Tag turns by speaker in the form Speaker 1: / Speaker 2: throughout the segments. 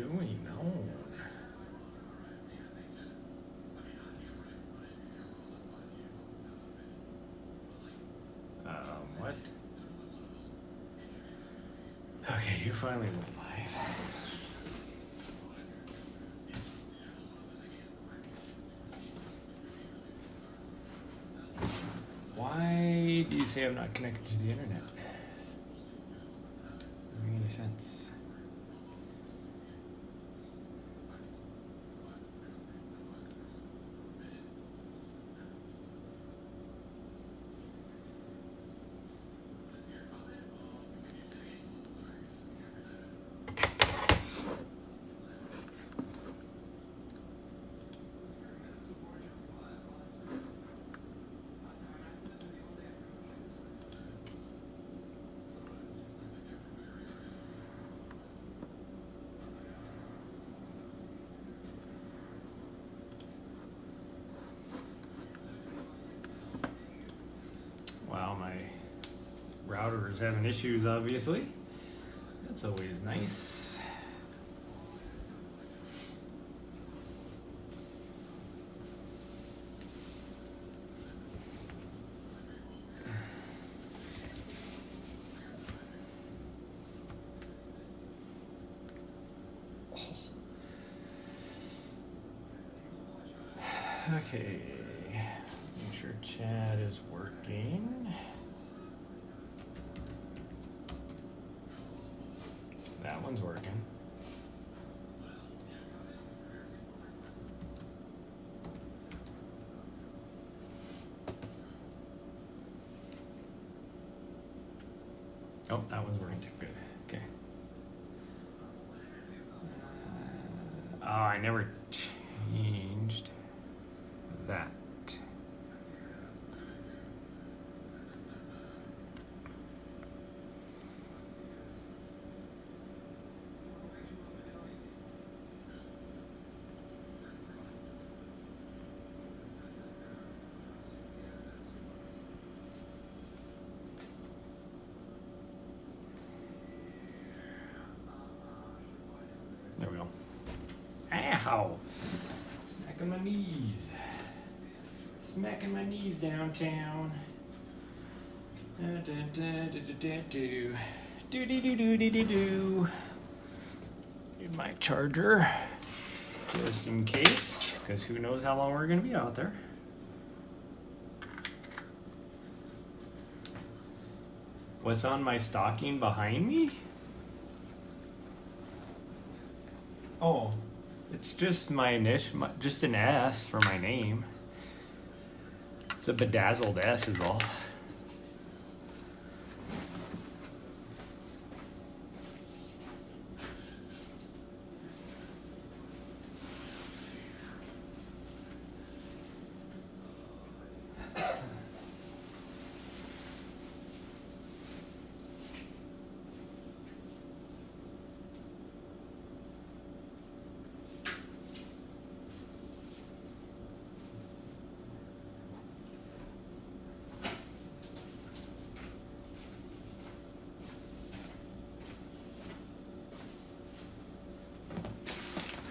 Speaker 1: going on? What? Okay, you finally went live. Why do you say I'm not connected to the internet? Doesn't make any sense. Wow, my router is having issues, obviously. That's always nice. Okay, make sure chat is working. That one's working. Oh, that one's working too. Good. Okay. Oh, I never changed that. There we go. Ow! Smacking my knees. Smacking my knees downtown. Do. Need my charger. Just in case. Because who knows how long we're going to be out there. What's on my stocking behind me? Oh, it's just my initial, just an S for my name. It's a bedazzled S is all.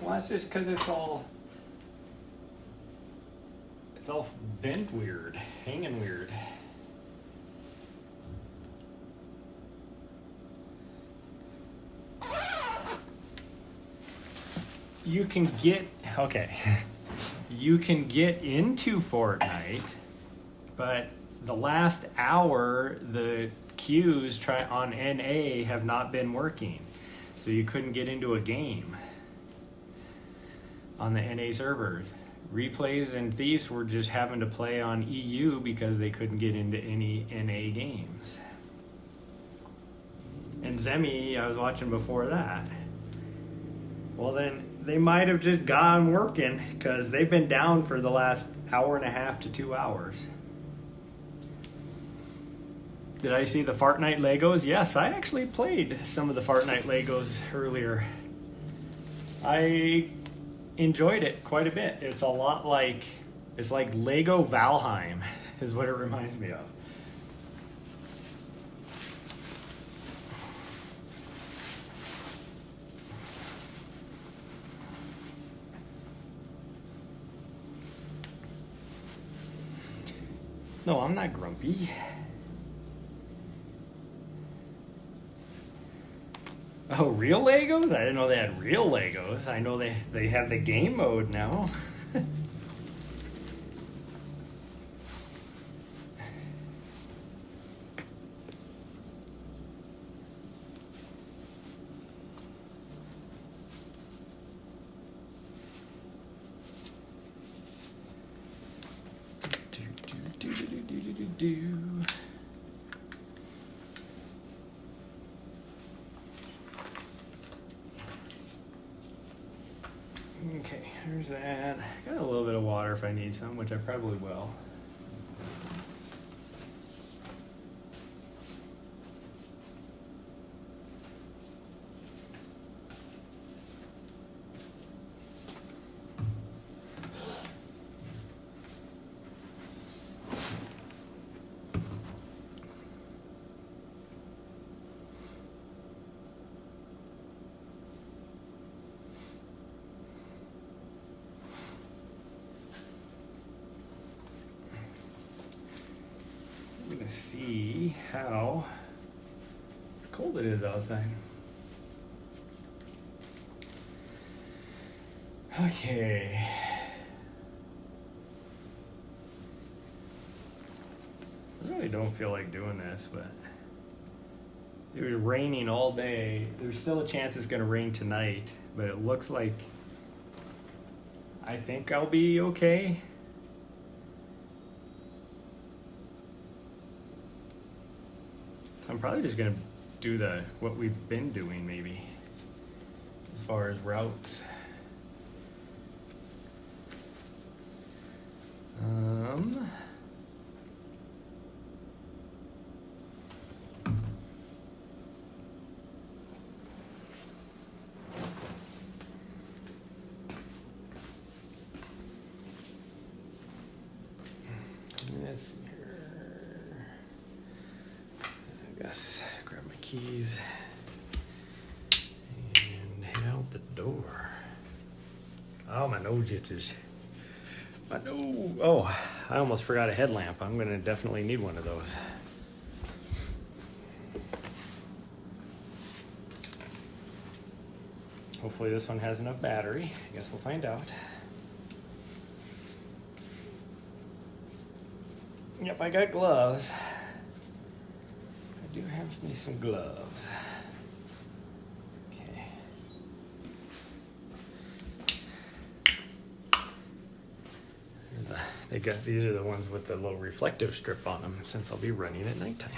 Speaker 1: Well, that's just because it's all bent weird, hanging weird. You can get you can get into Fortnite, but the last hour the queues on NA have not been working, so you couldn't get into a game on the NA servers. Replays and Thieves were just having to play on EU because they couldn't get into any NA games. And Zemi, I was watching before that. Well, then they might have just gone working because they've been down for the last hour and a half to 2 hours. Did I see the Fortnite Legos? Yes, I actually played some of the Fortnite Legos earlier. I enjoyed it quite a bit. It's like Lego Valheim is what it reminds me of. No, I'm not grumpy. Oh, real Legos? I didn't know they had real Legos. I know they have the game mode now. Okay, there's that. Got a little bit of water if I need some, which I probably will. I'm gonna see how cold it is outside. Okay. I really don't feel like doing this, but it was raining all day. There's still a chance it's gonna rain tonight, but it looks like I think I'll be okay. So I'm probably just gonna do what we've been doing maybe, as far as routes. Let's see here. I guess grab my keys and head out the door. Oh, my nose itches. My nose. Oh, I almost forgot a headlamp. I'm gonna definitely need one of those. Hopefully this one has enough battery. I guess we'll find out. Yep, I got gloves. I do have me some gloves. Okay. These are the ones with the little reflective strip on them, since I'll be running at nighttime.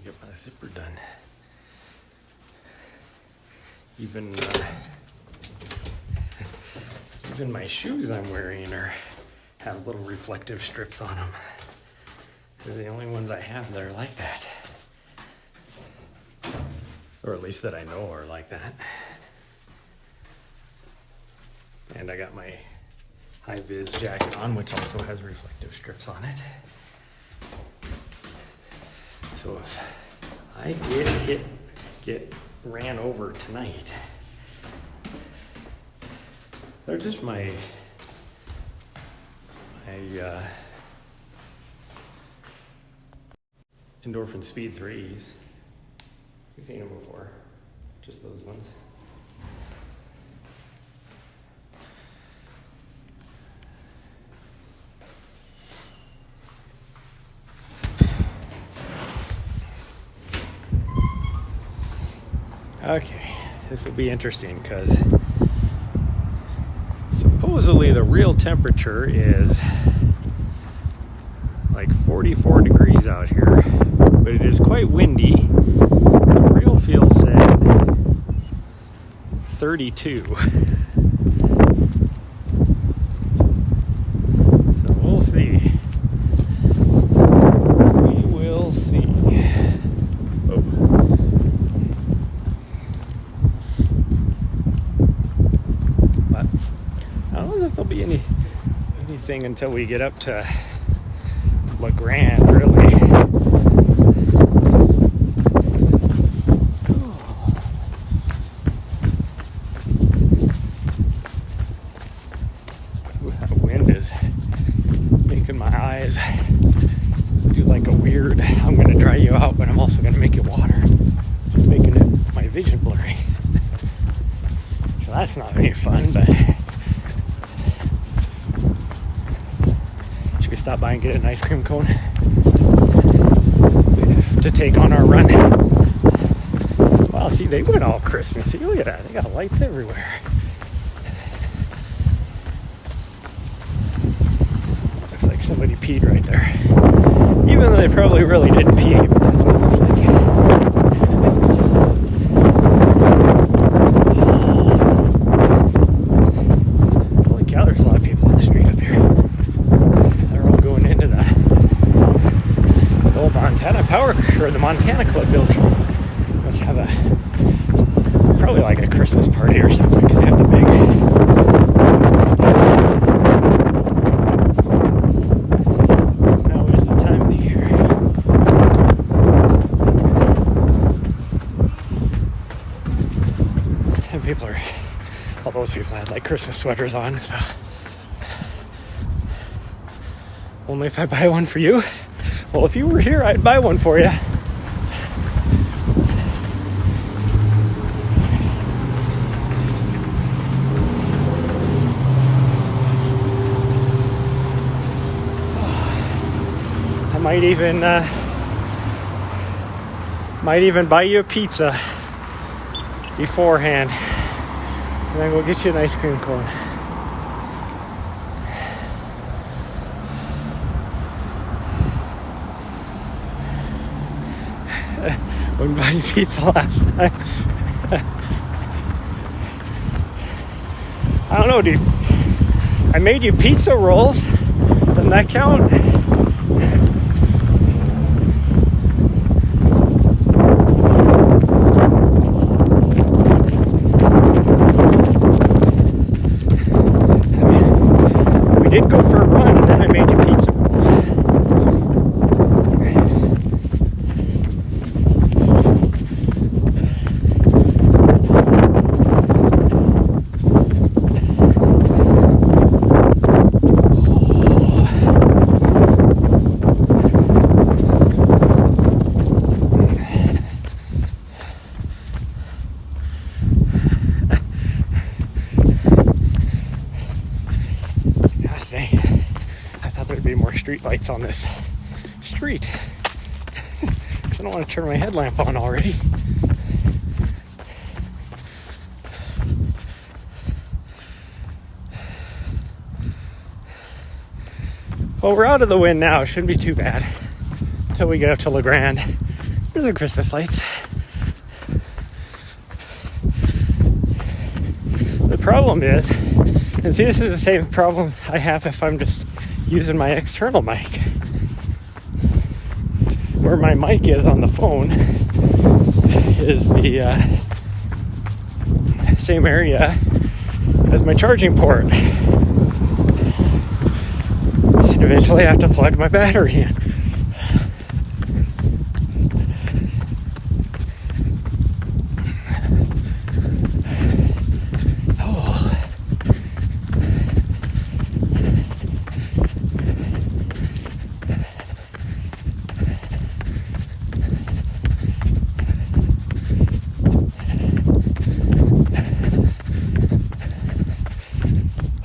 Speaker 1: Get my zipper done. Even my shoes I'm wearing have little reflective strips on them. They're the only ones I have that are like that, or at least that I know are like that. And I got my high-vis jacket on, which also has reflective strips on it. So if I did get ran over tonight, they're just my endorphin speed 3s. You've seen them before, just those ones. Okay, this will be interesting because supposedly the real temperature is like 44 degrees out here, but it is quite windy. The real feel said 32. anything until we get up to LeGrand, really. Ooh, that wind is making my eyes do like a weird, I'm going to dry you out, but I'm also going to make it water. Just making my vision blurry. So that's not any fun, but should we stop by and get an ice cream cone to take on our run? Wow, see, they went all Christmassy. Look at that. They got lights everywhere. Looks like somebody peed right there. Even though they probably really didn't pee, but that's what it looks like. Holy cow, there's a lot of people on the street up here. They're all going into the old Montana Power, or the Montana Club building. Must have probably like a Christmas party or something, because they have the big stuff. Now is the time of the year. And people are, all those people had like Christmas sweaters on, so. Only if I buy one for you? Well, if you were here, I'd buy one for you. I might even buy you a pizza beforehand, and then we'll get you an ice cream cone. Wouldn't buy you pizza last time. I don't know, dude. I made you pizza rolls. Doesn't that count? We did go for a run, and then I made you pizza rolls. I thought there'd be more street lights on this street, because I don't want to turn my headlamp on already. Well, we're out of the wind now. It shouldn't be too bad until we get up to LeGrand. There's the Christmas lights. The problem is, and see, this is the same problem I have if I'm just using my external mic. Where my mic is on the phone is the same area as my charging port. And eventually I have to plug my battery in.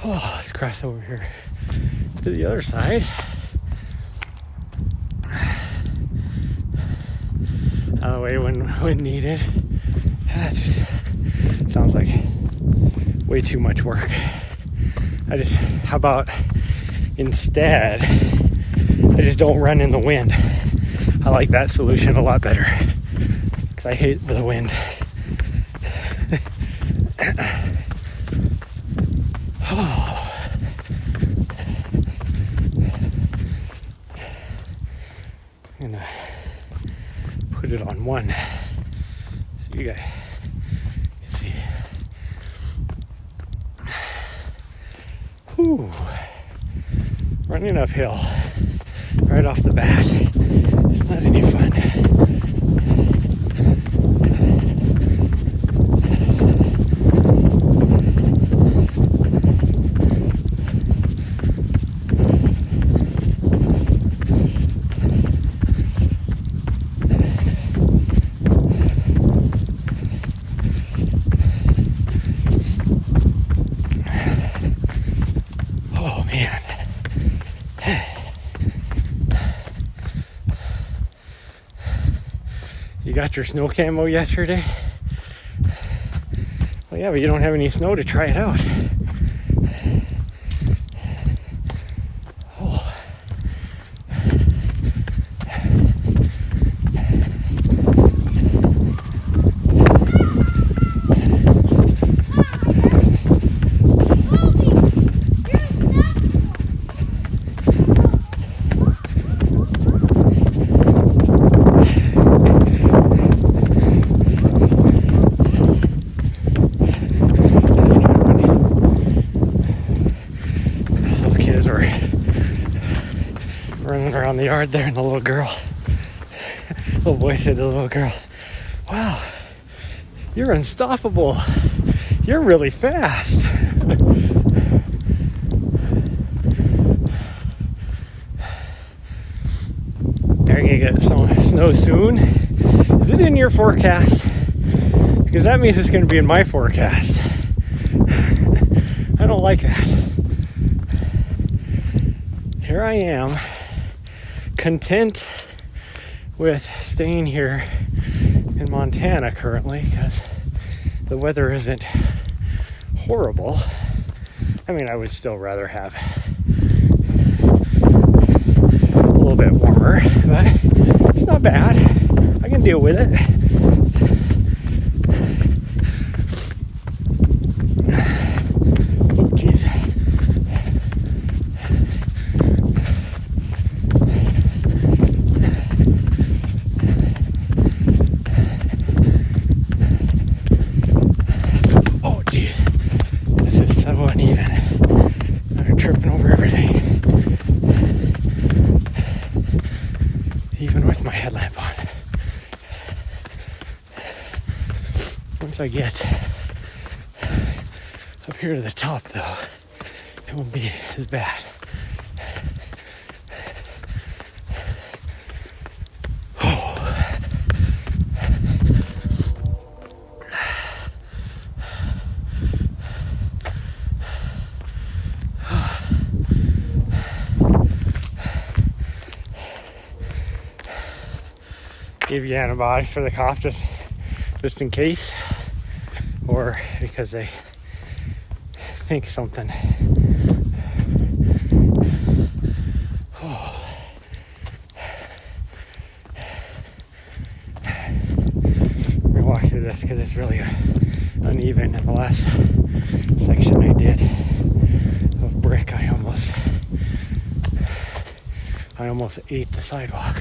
Speaker 1: Let's cross over here to the other side. Out of the way when needed. That just sounds like way too much work. How about instead, I just don't run in the wind. I like that solution a lot better, because I hate the wind. I'm gonna put it on one so you guys can see. Whew. running uphill right off the bat. It's not any fun. You got your snow camo yesterday? Well, yeah, but you don't have any snow to try it out. Oh. Running around the yard there, and the little girl, little boy said to the little girl, "Wow, you're unstoppable. You're really fast." They're gonna get some snow soon. Is it in your forecast? Because that means it's gonna be in my forecast. I don't like that. Here I am, content with staying here in Montana currently because the weather isn't horrible. I mean, I would still rather have a little bit warmer, but it's not bad. I can deal with it. Oh, jeez. Uneven. I'm tripping over everything. Even with my headlamp on. Once I get up here to the top, though, it won't be as bad. Give you antibiotics for the cough just in case, or because they think something. Oh. We're gonna walk through this because it's really uneven. In the last section I did of brick, I almost ate the sidewalk.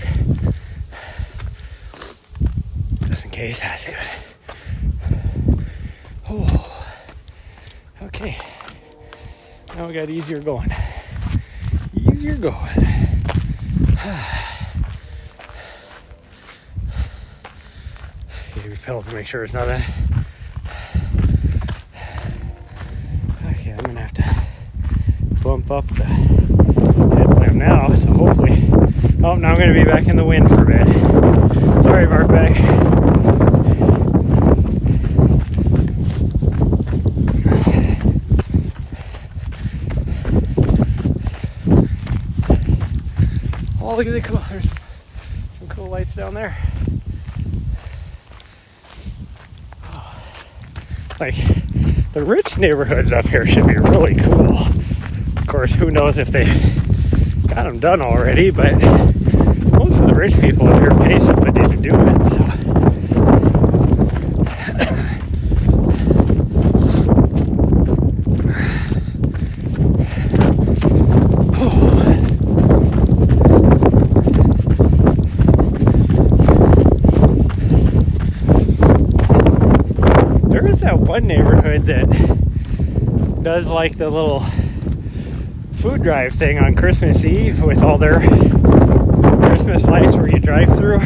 Speaker 1: Just in case, that's good. Oh, okay. Now we got easier going. Easier going. Give me pills to make sure it's nothing. Okay, I'm gonna have to bump up the headlamp now, so hopefully. Oh, now I'm gonna be back in the wind for a bit. Sorry, Markbag. Oh, look at the cool. There's some cool lights down there. Oh. Like, the rich neighborhoods up here should be really cool. Of course, who knows if they got them done already, but most of the rich people up here pay somebody to do it, so. There is that one neighborhood that does like the little food drive thing on Christmas Eve with all their Christmas lights where you drive through.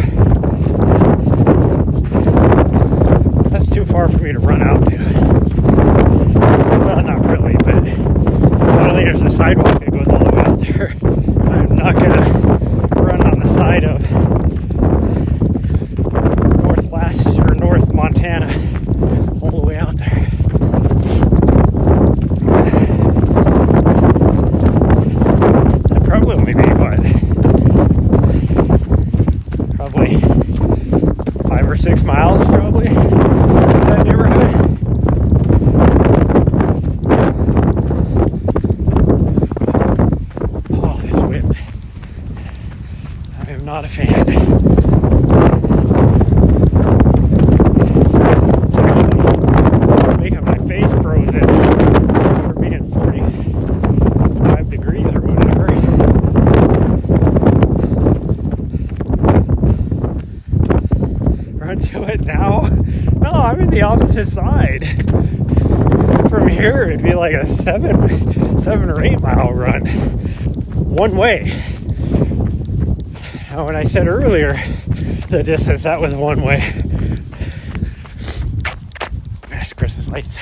Speaker 1: That's too far for me to run out to. Well, not really, but literally there's a sidewalk that goes all the way out there. I'm not gonna run on the side of North Montana all the way out there. That probably only be probably 5 or 6 miles probably in that neighborhood. Oh, this wind. I am not a fan. It's actually making my face frozen for being 45 degrees or whatever. Run to it now? No, I'm in the opposite side. From here, it'd be like a 7 or 8 mile run. One way. Now, when I said earlier the distance, that was one way. There's Christmas lights.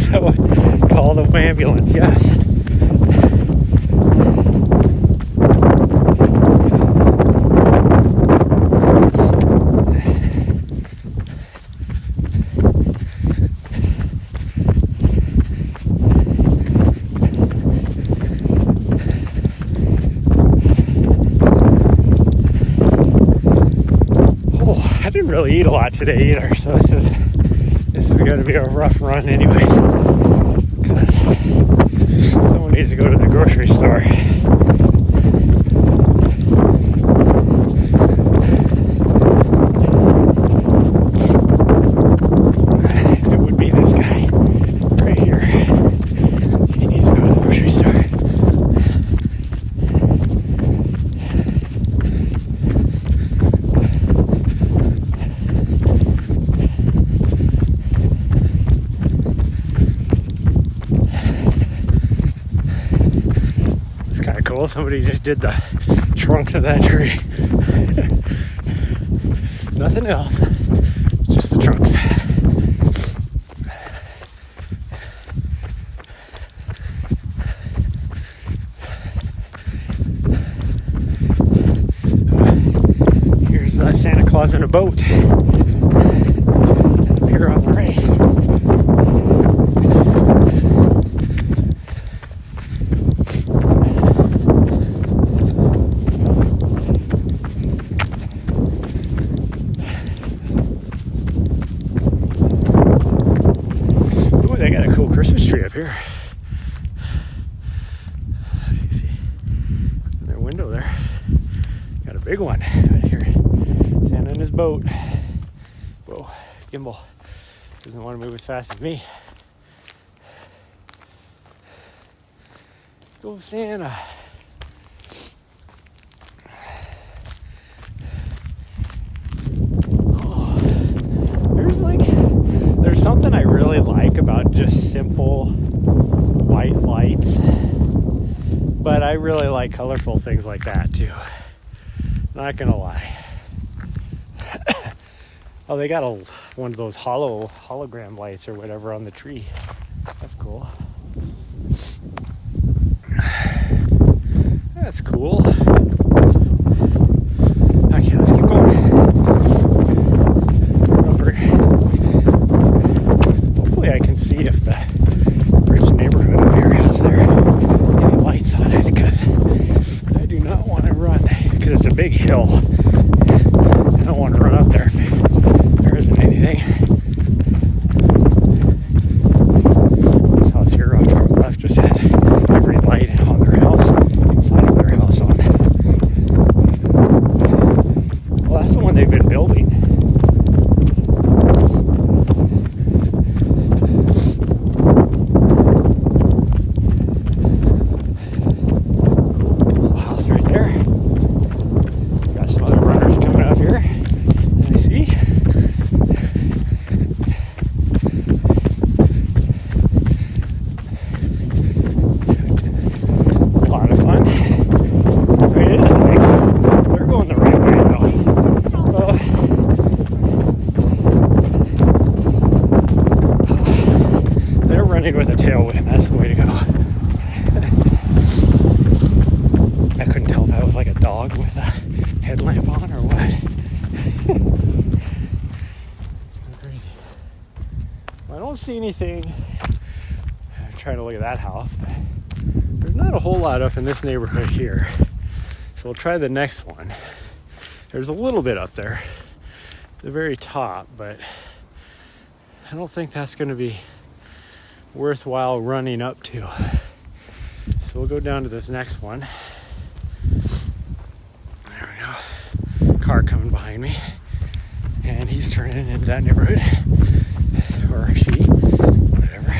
Speaker 1: So, call the ambulance, yes. I didn't really eat a lot today either, so this is going to be a rough run anyways, because someone needs to go to the grocery store. It would be this guy right here. He needs to go to the grocery store. Cool. Somebody just did the trunks of that tree. Nothing else. Just the trunks. Here's Santa Claus in a boat. And up here on the right. They got a cool Christmas tree up here. You see in their window there. Got a big one right here. Santa in his boat. Whoa, gimbal doesn't want to move as fast as me. Let's go, Santa. There's something I really like about just simple white lights, but I really like colorful things like that too. Not gonna lie. Oh, they got one of those hologram lights or whatever on the tree. That's cool. That's cool. Okay, let's keep going. Hopefully I can see if the rich neighborhood of here has any lights on it, because I do not want to run, because it's a big hill. I don't want to run up there if there isn't anything. This house here off to our left just has every light on their house, inside of their house on. Well, that's the one they've been building. dog with a headlamp on or what? So crazy. Well, I don't see anything. I'm trying to look at that house, but there's not a whole lot up in this neighborhood here. So we'll try the next one. There's a little bit up there, the very top, but I don't think that's going to be worthwhile running up to. So we'll go down to this next one. There we go. Car coming behind me. And he's turning into that neighborhood. Or she. Whatever.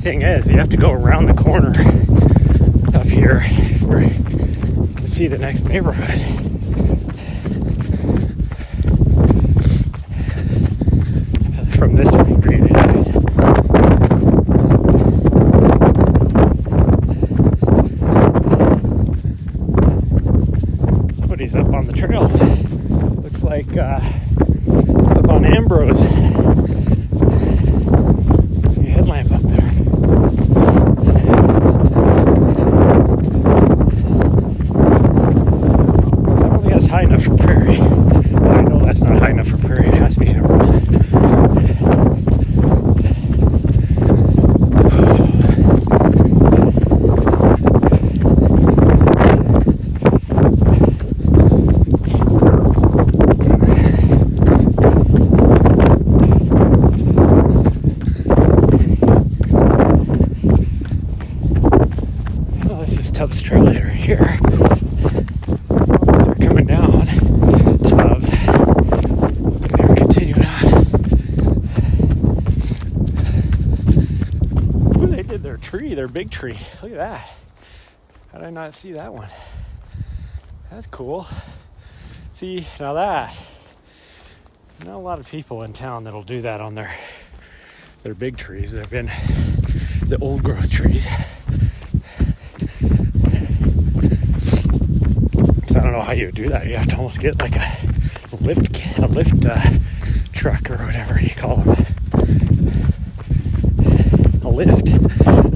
Speaker 1: Thing is, you have to go around the corner up here where you can see the next neighborhood. From this street, anyways. Somebody's up on the trails. Looks like up on Ambrose. See a headlamp up there. High enough for prairie. I know that's not high enough for prairie. It has to be Ambrose. Oh, this is Tubbs Trail right here. Their big tree. Look at that. How did I not see that one? That's cool. See, now that, not a lot of people in town that'll do that on their big trees. They've been the old growth trees. So I don't know how you would do that. You have to almost get like a lift truck or whatever you call them. A lift.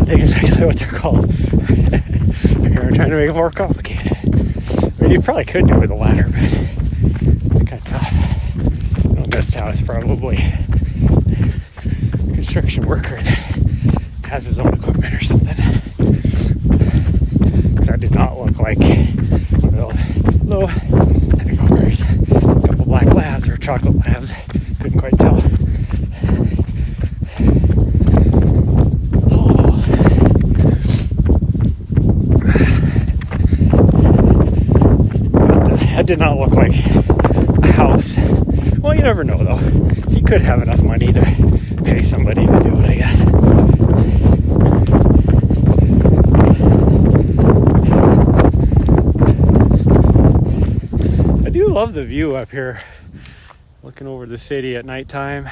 Speaker 1: I think it's actually what they're called. Here I'm trying to make it more complicated. I mean, you probably could do it with a ladder, but it's kind of tough. I know this town is probably a construction worker that has his own equipment or something. Because that did not look like one of those little Huckleberries. A couple black labs or chocolate labs. Couldn't quite tell. That did not look like a house. Well, you never know, though. He could have enough money to pay somebody to do it, I guess. I do love the view up here, looking over the city at nighttime.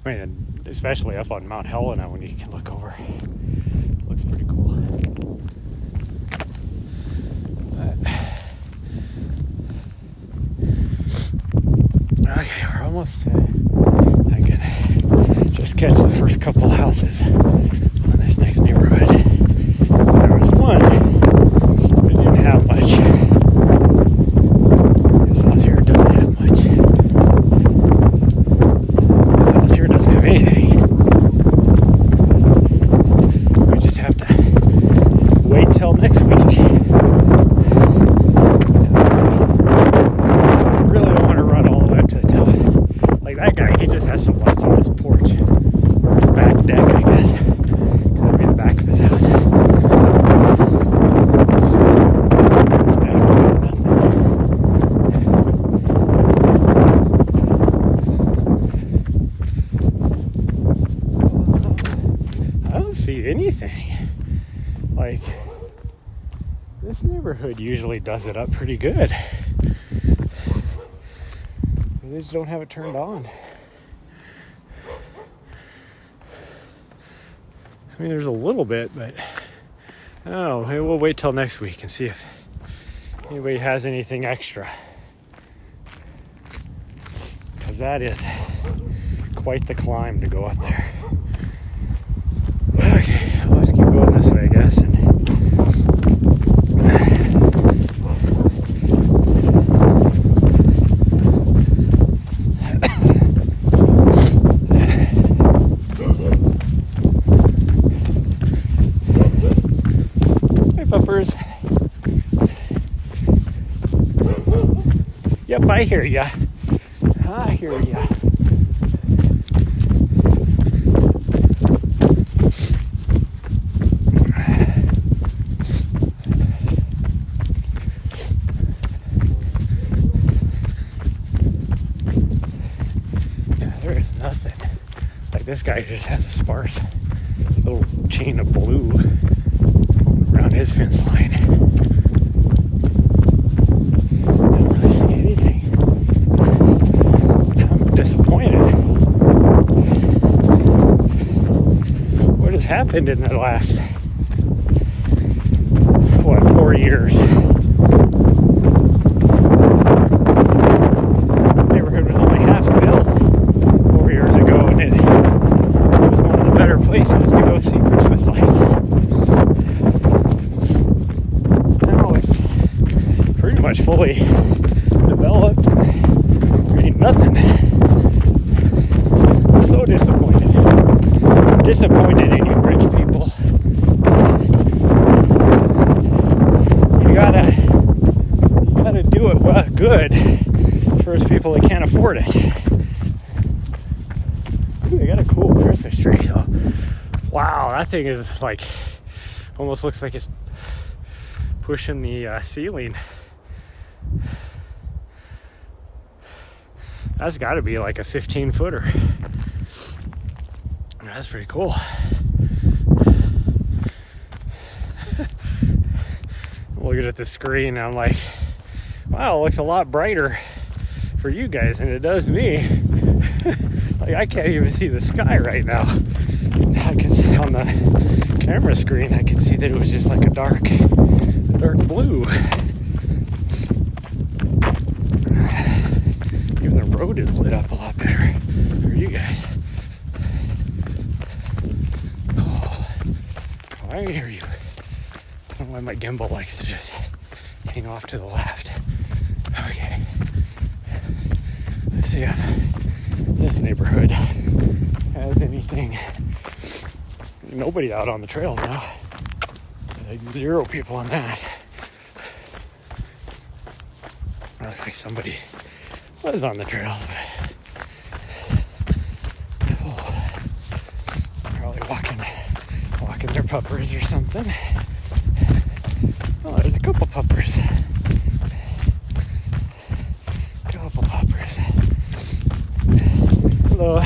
Speaker 1: I mean, especially up on Mount Helena when you can look over. It looks pretty cool. Okay, we're almost I can just catch the first couple houses on this next neighborhood. There was one that didn't have much. This house here doesn't have much. This house here doesn't have anything. We just have to wait till next week. That guy, he just has some lights on his porch, or his back deck, I guess, because that'd be the back of his house. This neighborhood usually does it up pretty good. They just don't have it turned on. I mean, there's a little bit, but I don't know. Maybe we'll wait till next week and see if anybody has anything extra. Because that is quite the climb to go up there. Okay, well, let's keep going this way, I guess. Hey, puppers. Yep, I hear ya. I hear ya. This guy just has a sparse little chain of blue around his fence line. I don't really see anything. I'm disappointed. What has happened in the last, 4 years? The neighborhood was only half built 4 years ago, and it was one of the better places to go see Christmas lights. Now it's pretty much fully developed and there ain't nothing. So disappointed. Disappointed in you rich people. You gotta do it well, good for those people that can't afford it. Ooh, they got a cool Christmas tree though. Wow, that thing is like, almost looks like it's pushing the ceiling. That's got to be like a 15-footer. That's pretty cool. Looking at the screen, I'm like, wow, it looks a lot brighter for you guys than it does me. Like, I can't even see the sky right now. I can see on the camera screen, I could see that it was just like a dark blue. Even the road is lit up a lot better for you guys. Oh, I hear you. I don't know why my gimbal likes to just hang off to the left. Okay. Let's see if this neighborhood has anything. Nobody out on the trails now. Like 0 people on that. Looks like somebody was on the trails, but probably walking their puppers or something. Oh, there's a couple puppers. Hello.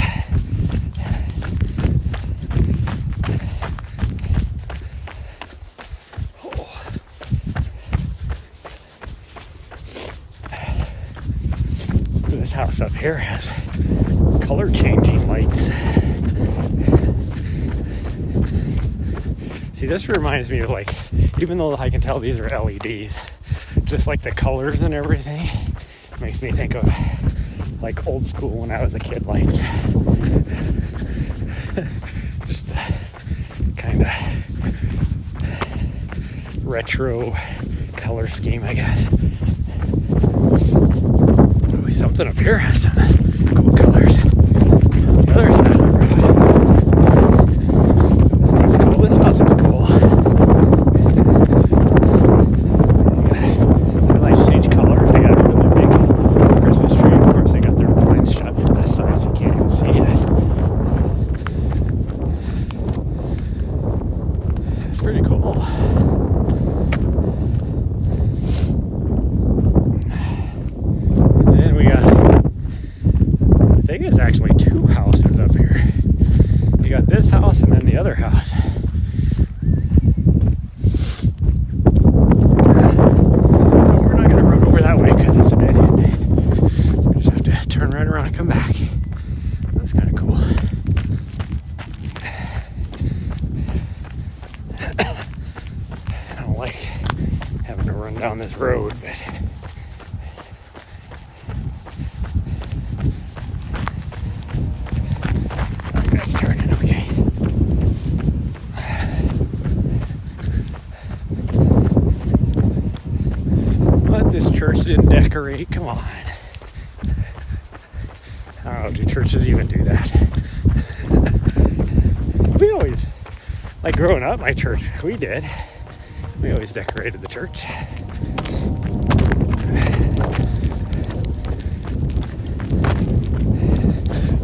Speaker 1: This house up here has color changing lights. See, this reminds me of, like, even though I can tell these are LEDs, just like the colors and everything makes me think of like old school when I was a kid lights. Just the kind of retro color scheme, I guess. Ooh, something up here has some cool colors. On the other side of the road. This one's cool. This house is cool. Their lights change colors. They got a really big Christmas tree. Of course, they got their blinds shut from this side, so you can't even see it. It's pretty cool. And we got, I think it's actually 2 houses up here. You got this house and then the other house. like having to run down this road, but that's turning okay. But this church didn't decorate. Come on. I don't know, do churches even do that? We always, like growing up, my church, we did. We always decorated the church.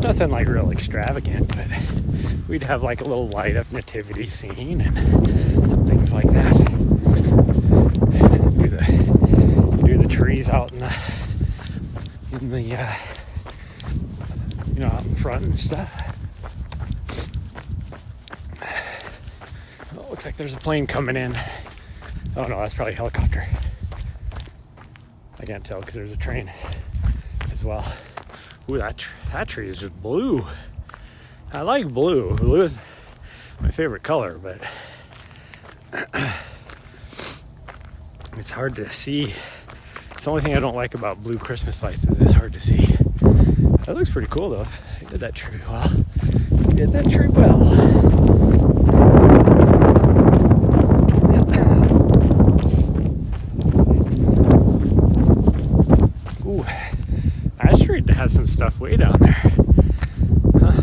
Speaker 1: Nothing like real extravagant, but we'd have like a little light up nativity scene and some things like that. Do the trees out in the out in front and stuff. Oh, looks like there's a plane coming in. Oh no, that's probably a helicopter. I can't tell because there's a train as well. Ooh, that tree is just blue. I like blue. Blue is my favorite color, but it's hard to see. It's the only thing I don't like about blue Christmas lights is it's hard to see. That looks pretty cool though. He did that tree well. He did that tree well. Ooh, Ash Street has some stuff way down there. Huh.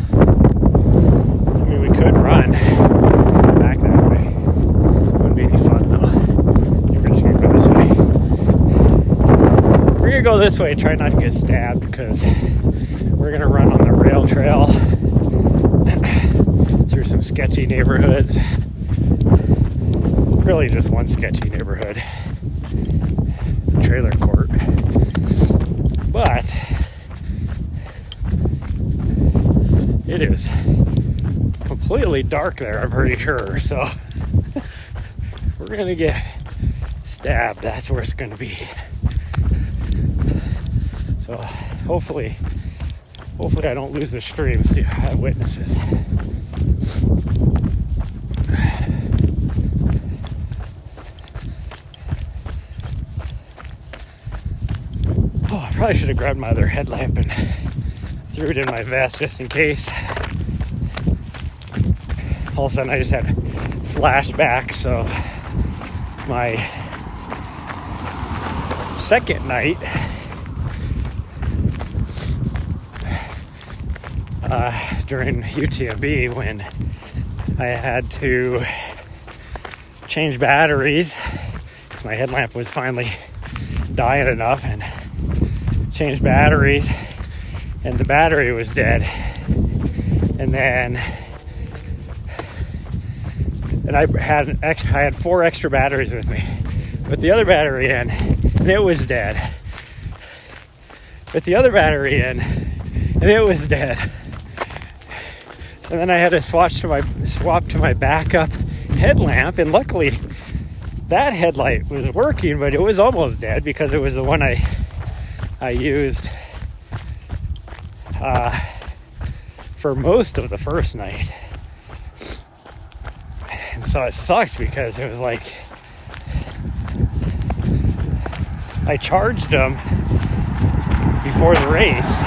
Speaker 1: I mean, we could run back that way. Wouldn't be any fun though. We're just gonna go this way. We're gonna go this way and try not to get stabbed because we're gonna run on the rail trail through some sketchy neighborhoods. Really just one sketchy neighborhood. The trailer court. But it is completely dark there, I'm pretty sure. So if we're gonna get stabbed, that's where it's gonna be. So hopefully I don't lose the stream. See, I have witnesses. Oh, I probably should have grabbed my other headlamp and threw it in my vest just in case. All of a sudden I just had flashbacks of my second night during UTMB when I had to change batteries because my headlamp was finally dying enough, and changed batteries and the battery was dead. And I had 4 extra batteries with me. Put the other battery in and it was dead. Put the other battery in and it was dead. So then I had to swap to my backup headlamp, and luckily that headlight was working, but it was almost dead because it was the one I used for most of the first night. And so it sucked because it was like I charged them before the race.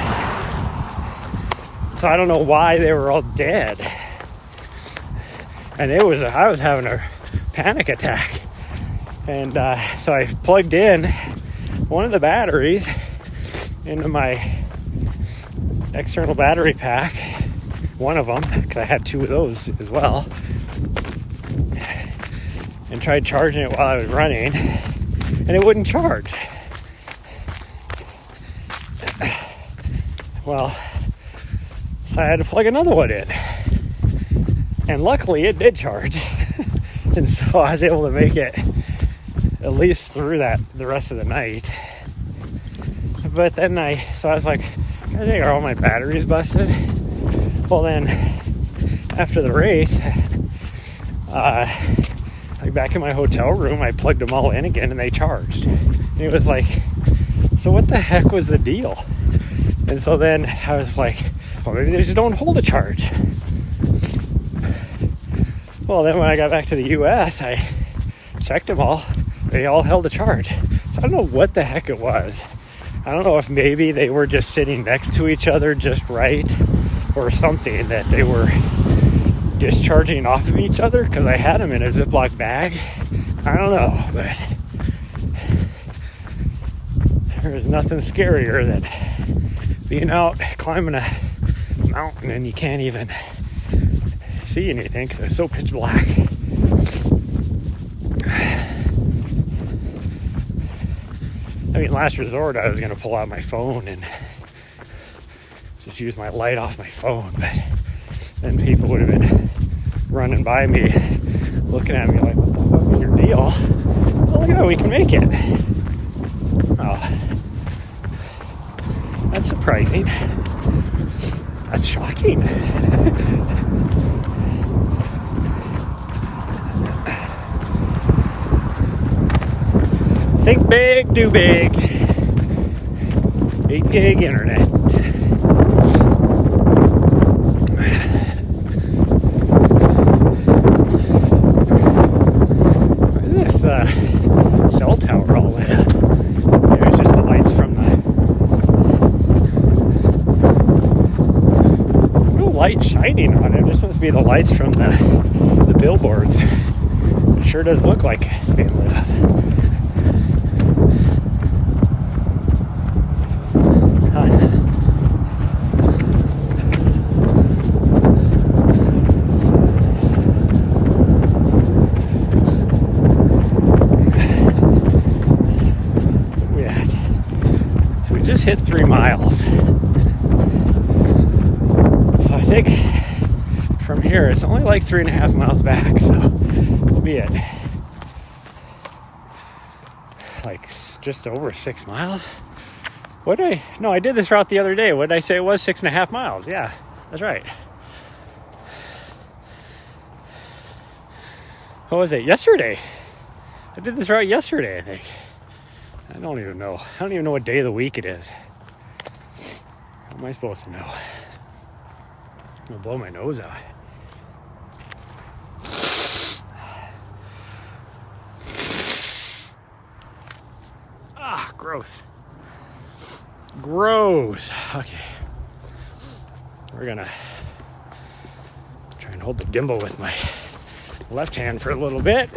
Speaker 1: So I don't know why they were all dead. And I was having a panic attack. And so I plugged in one of the batteries into my external battery pack, one of them, because I had 2 of those as well, and tried charging it while I was running, and it wouldn't charge. Well, so I had to plug another one in, and luckily it did charge. And so I was able to make it at least through the rest of the night. But then I was like, I think are all my batteries busted? Well then, after the race, like back in my hotel room, I plugged them all in again and they charged. And it was like, so what the heck was the deal? And so then I was like, well, maybe they just don't hold a charge. Well, then when I got back to the US, I checked them all. They all held a charge. So I don't know what the heck it was. I don't know if maybe they were just sitting next to each other just right or something, that they were discharging off of each other, because I had them in a Ziploc bag. I don't know, but there is nothing scarier than being out climbing a mountain and you can't even see anything because it's so pitch black. I mean, last resort, I was going to pull out my phone and just use my light off my phone, but then people would have been running by me, looking at me like, what the fuck is your deal? Oh, look at that, we can make it. Oh, that's surprising. That's shocking. Think big, do big. 8 gig internet. Where is this cell tower all lit up? There's just the lights from the... No light shining on it. This must be the lights from the billboards. It sure does look like it's being lit up. Just hit 3 miles. So I think from here it's only like 3.5 miles back, so we'll be at like just over 6 miles. I did this route the other day. What did I say it was? 6.5 miles. Yeah, that's right. What was it? Yesterday. I did this route yesterday, I think. I don't even know. I don't even know what day of the week it is. How am I supposed to know? I'm gonna blow my nose out. Ah, gross. Gross. Okay. We're gonna try and hold the gimbal with my left hand for a little bit.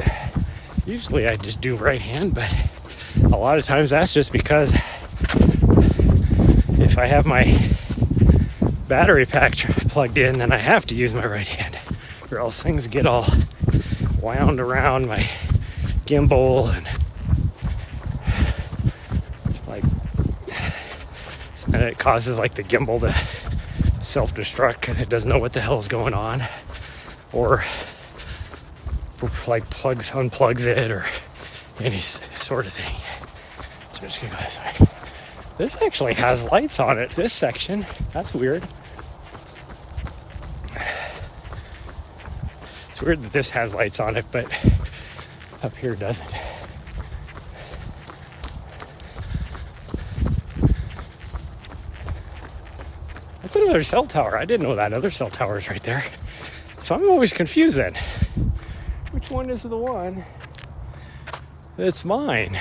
Speaker 1: Usually I just do right hand, but a lot of times that's just because if I have my battery pack plugged in, then I have to use my right hand, or else things get all wound around my gimbal and like, so then it causes like the gimbal to self-destruct because it doesn't know what the hell is going on, or like unplugs it, or any sort of thing. So I'm just gonna go this way. This actually has lights on it, this section. That's weird. It's weird that this has lights on it, but up here doesn't. That's another cell tower. I didn't know that other cell tower is right there. So I'm always confused then. Which one is the one? It's mine.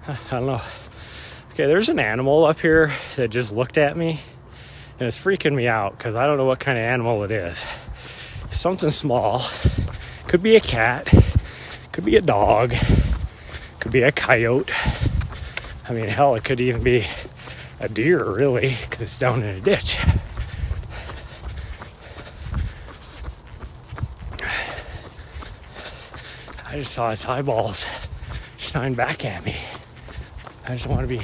Speaker 1: I don't know. Okay, there's an animal up here that just looked at me, and it's freaking me out because I don't know what kind of animal it is. It's something small. Could be a cat. Could be a dog. Could be a coyote. I mean, hell, it could even be a deer, really, because it's down in a ditch. I just saw its eyeballs shine back at me. I just want to be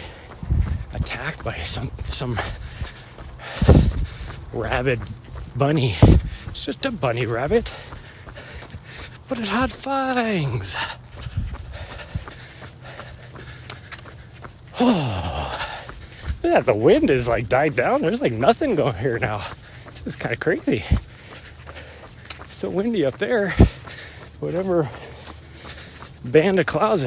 Speaker 1: attacked by some rabid bunny. It's just a bunny rabbit, but it had fangs. Oh, yeah, the wind is like died down. There's like nothing going here now. This is kind of crazy. It's so windy up there. Whatever band of clouds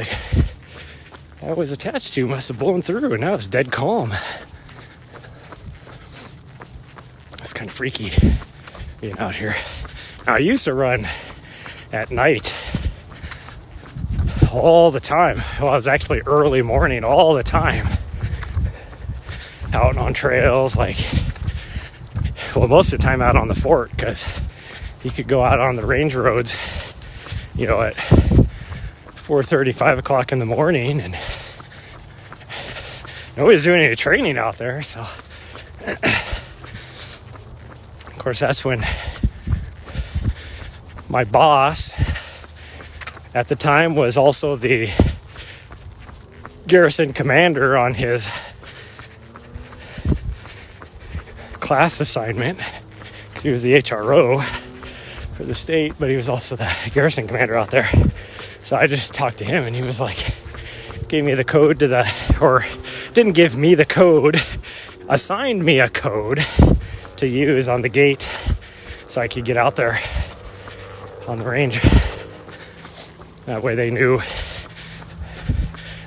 Speaker 1: I was attached to must have blown through, and now it's dead calm. It's kind of freaky being out here. Now, I used to run at night
Speaker 2: all the time. Well, it was actually early morning all the time. Out on trails, like, well, most of the time out on the fort, because you could go out on the range roads, you know, at 4:30, 5 o'clock in the morning, and nobody's doing any training out there. So, of course, that's when my boss at the time was also the garrison commander on his class assignment, because he was the HRO for the state, but he was also the garrison commander out there. So I just talked to him, and he was like, gave me the code to the, or didn't give me the code, assigned me a code to use on the gate so I could get out there on the range. That way they knew,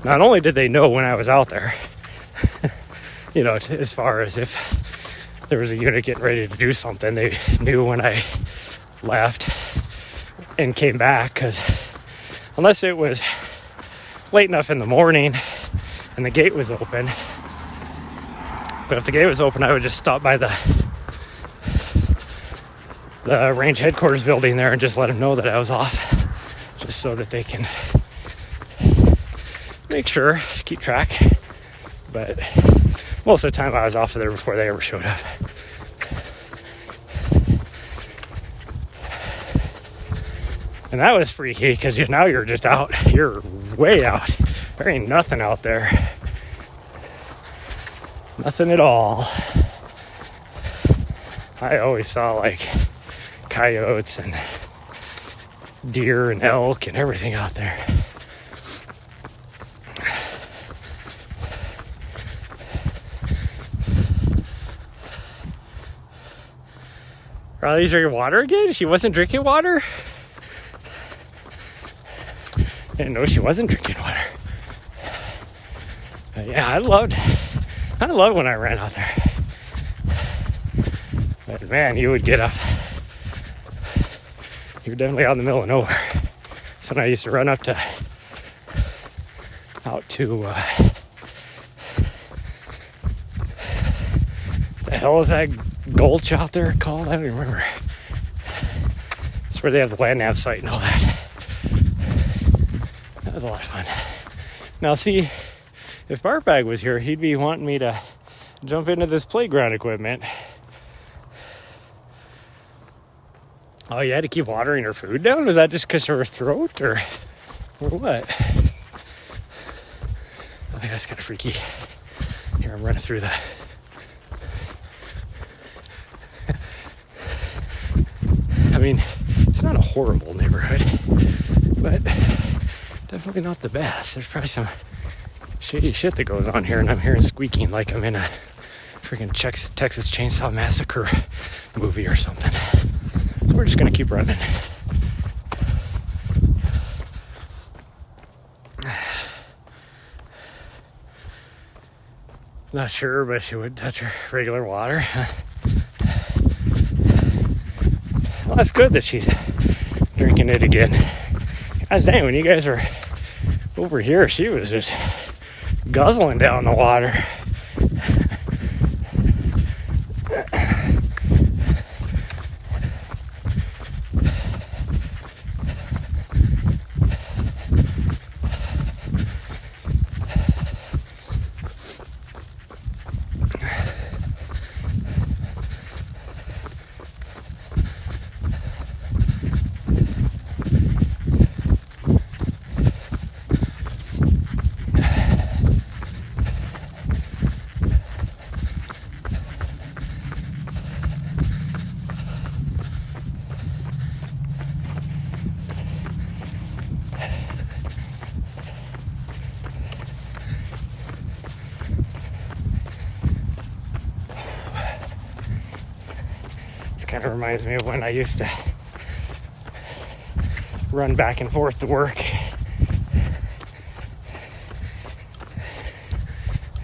Speaker 2: not only did they know when I was out there, you know, as far as if there was a unit getting ready to do something, they knew when I left and came back, because unless it was late enough in the morning and the gate was open, but if the gate was open, I would just stop by the range headquarters building there and just let them know that I was off, just so that they can make sure, keep track. But most of the time I was off of there before they ever showed up. And that was freaky, because now you're just out. You're way out. There ain't nothing out there. Nothing at all. I always saw like coyotes and deer and elk and everything out there. Riley's drinking water again? She wasn't drinking water? I didn't know she wasn't drinking water. But yeah, I loved when I ran out there. But man, you would get up. You were definitely out in the middle of nowhere. So when I used to run out to the hell is that gulch out there called? I don't even remember. It's where they have the land nav site and all that. That was a lot of fun. Now see, if Bartbag was here, he'd be wanting me to jump into this playground equipment. Oh, you had to keep watering her food down? Was that just because of her throat, or what? Oh, yeah, that's kind of freaky. Here, I'm running through the... I mean, it's not a horrible neighborhood, but definitely not the best. There's probably some shady shit that goes on here, and I'm hearing squeaking like I'm in a freaking Texas Chainsaw Massacre movie or something. So we're just gonna keep running. Not sure, but she would touch her regular water. Well, that's good that she's drinking it again. Gosh dang, when you guys were over here, she was just guzzling down the water. Kind of reminds me of when I used to run back and forth to work.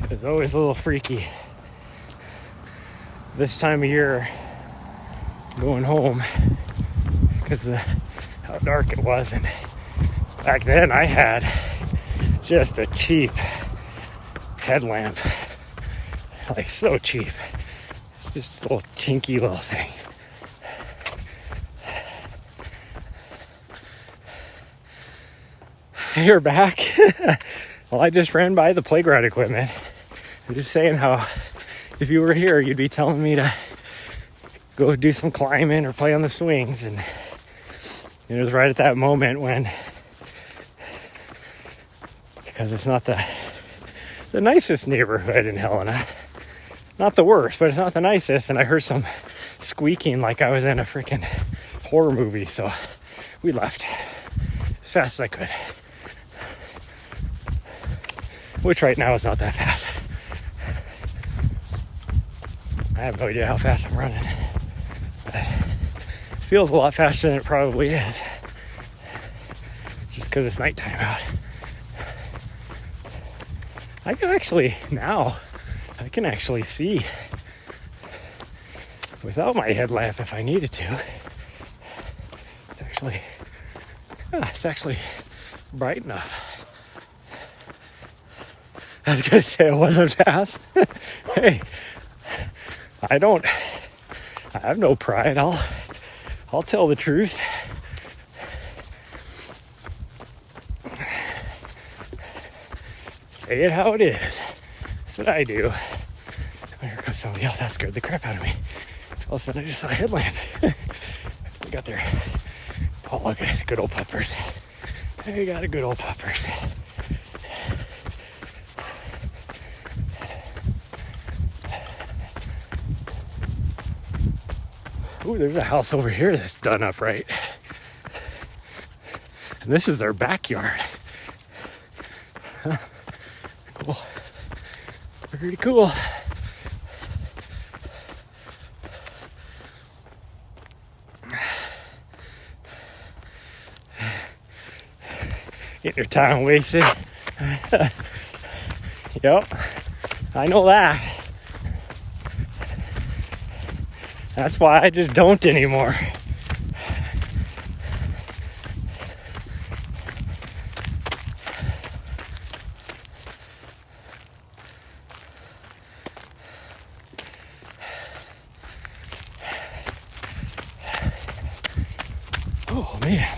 Speaker 2: It was always a little freaky this time of year going home because of how dark it was, and Back then I had just a cheap headlamp. Like so cheap. Just a little chinky little thing. You're back. Well, I just ran by the playground equipment. I'm just saying how if you were here, you'd be telling me to go do some climbing or play on the swings. And it was right at that moment when, because it's not the nicest neighborhood in Helena. Not the worst, but it's not the nicest. And I heard some squeaking like I was in a freaking horror movie. So we left as fast as I could. Which right now is not that fast. I have no idea how fast I'm running. But it feels a lot faster than it probably is. Just because it's nighttime out. I can actually see without my headlamp if I needed to. It's actually bright enough. I was gonna say it wasn't fast. Hey, I have no pride. I'll tell the truth. Say it how it is. That's what I do. Here comes somebody else. That scared the crap out of me. So all of a sudden I just saw a headlamp. We got there. Oh, look at this good old puppers. We got a good old puppers. Ooh, there's a house over here that's done up right. And this is their backyard. Huh. Cool. Pretty cool. Get your time wasted. Yep, I know that. That's why I just don't anymore. Oh man.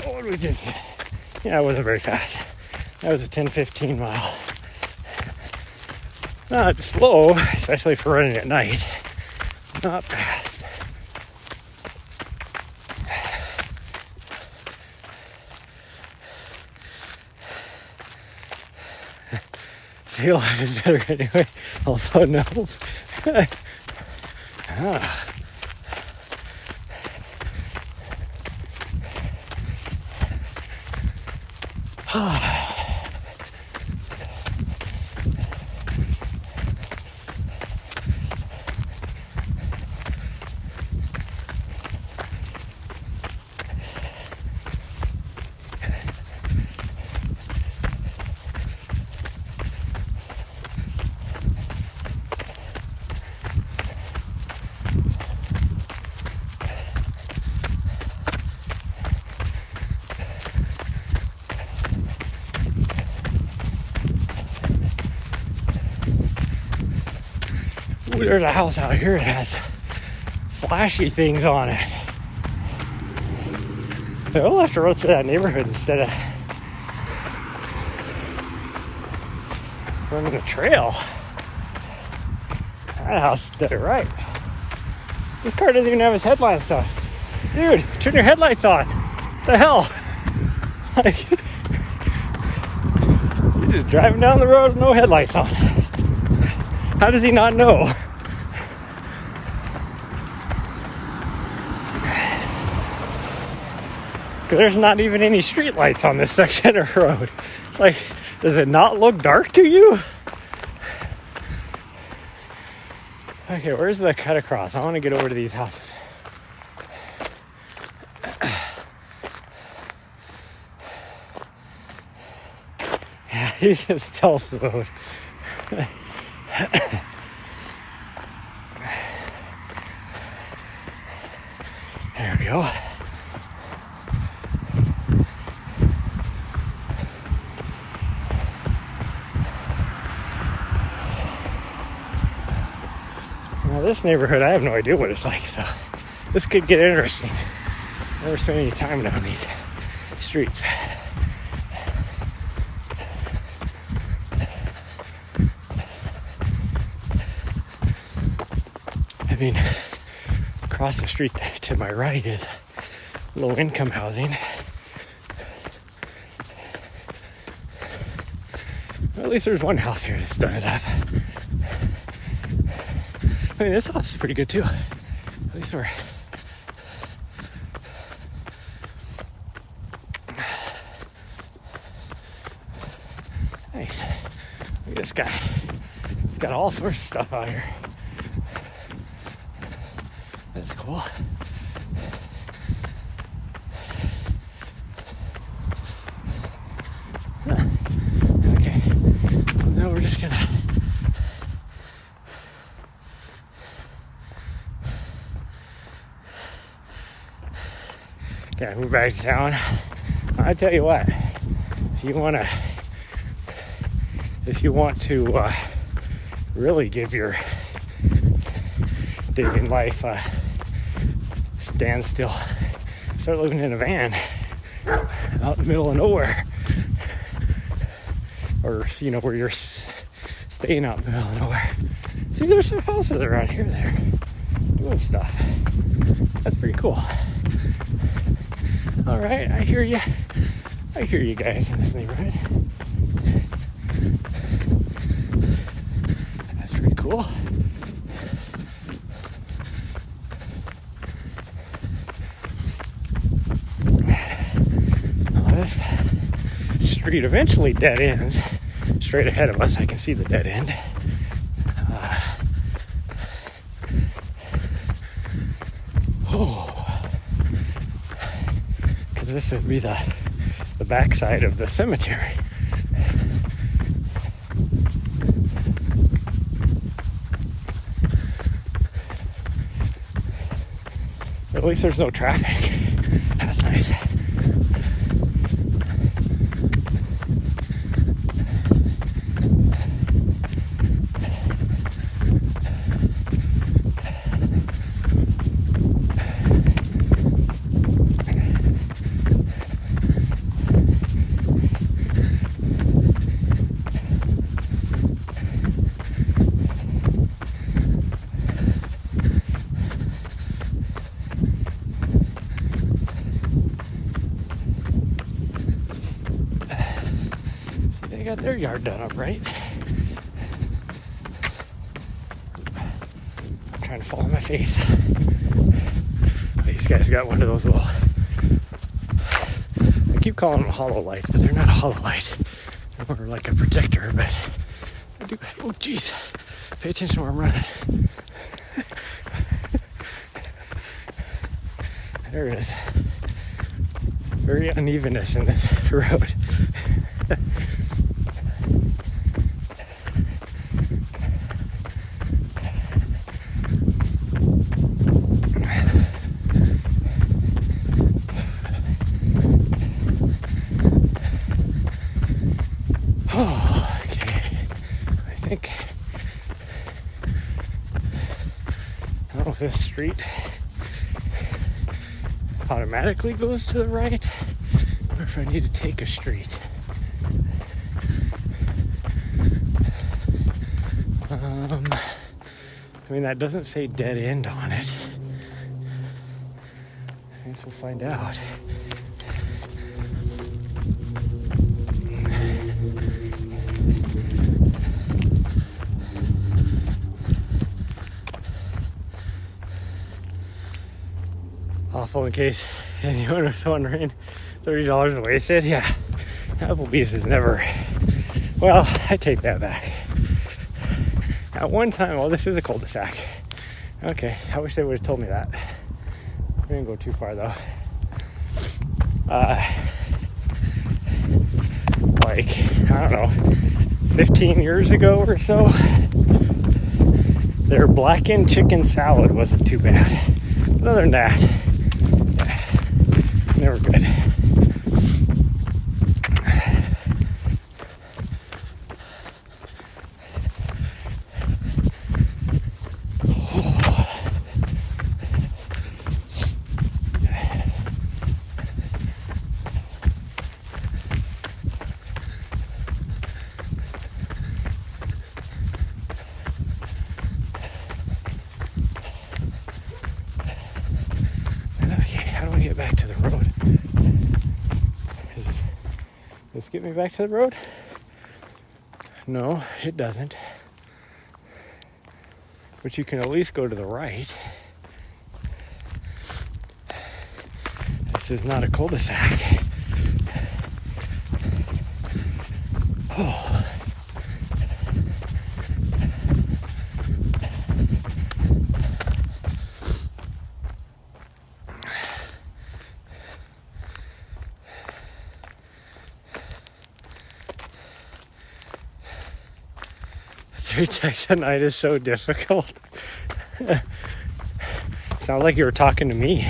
Speaker 2: What we just hit. Yeah, it wasn't very fast. That was a 10-15 mile. Not slow, especially for running at night. Not fast. Sea life is better anyway. Also knows. Ooh, there's a house out here that has flashy things on it. We'll have to run through that neighborhood instead of running the trail. That house did it right. This car doesn't even have his headlights on. Dude, turn your headlights on. What the hell? Like, you're just driving down the road with no headlights on. How does he not know? Because there's not even any street lights on this section of road. It's like, does it not look dark to you? Okay, where's the cut across? I want to get over to these houses. He's in stealth mode. There we go. Now this neighborhood, I have no idea what it's like, so this could get interesting. Never spent any time down these streets. I mean, across the street to my right is low-income housing. Well, at least there's one house here that's done it up. I mean, this house is pretty good too. At least we're... Nice. Look at this guy. He's got all sorts of stuff out here. That's cool. Huh. Okay. Now we're just gonna... Okay, move back to town. I tell you what, if you want to really give your dating life a standstill, start living in a van out in the middle of nowhere, or where you're staying out in the middle of nowhere. See, there's some houses around here that are doing stuff. That's pretty cool. All right, I hear you. I hear you guys in this neighborhood. That's pretty cool. Now this street eventually dead ends. Straight ahead of us, I can see the dead end. Because this would be the backside of the cemetery. At least there's no traffic. That's nice. They got their yard done up, right? I'm trying to fall on my face. These guys got one of those little... I keep calling them hollow lights, but they're not a hollow light. They're more like a projector, but... Oh, jeez. Pay attention where I'm running. There is very unevenness in this road. Oh, okay. I think I don't know if this street automatically goes to the right or if I need to take a street. I mean, that doesn't say dead end on it. I guess we'll find out. Awful, in case anyone was wondering, $30 wasted. Yeah, Applebee's is never... Well, I take that back. At one time, well, this is a cul-de-sac. Okay, I wish they would have told me that. We didn't go too far, though. like, I don't know, 15 years ago or so. Their blackened chicken salad wasn't too bad. But other than that, yeah, they were good. Get back to the road. Does this get me back to the road? No, it doesn't. But you can at least go to the right. This is not a cul-de-sac. Oh. Three texts at night is so difficult. Sounds like you were talking to me.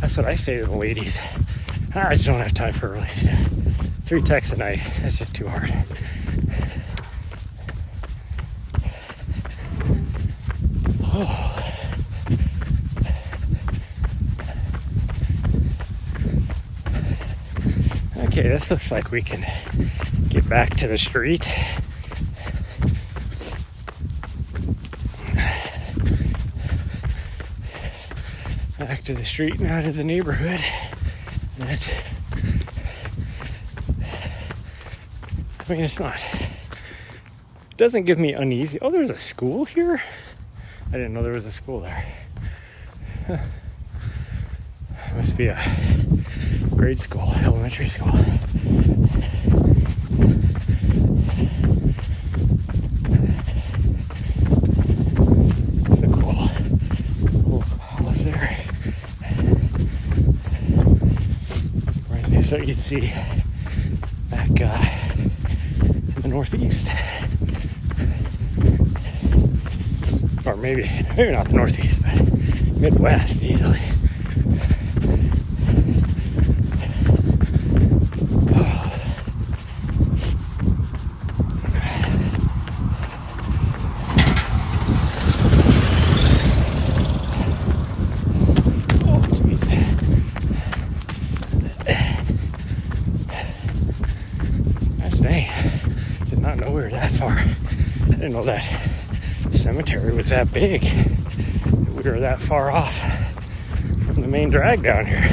Speaker 2: That's what I say to the ladies. I just don't have time for a relationship. 3 texts a night, that's just too hard. Okay, this looks like we can get back to the street. Back to the street and out of the neighborhood. It's not. It doesn't give me uneasy. Oh, there's a school here? I didn't know there was a school there. Must be a grade school, elementary school. That's a cool house there. Reminds me, so you can see back in the northeast. Or maybe not the northeast, but Midwest easily. I didn't know that cemetery was that big. We were that far off from the main drag down here.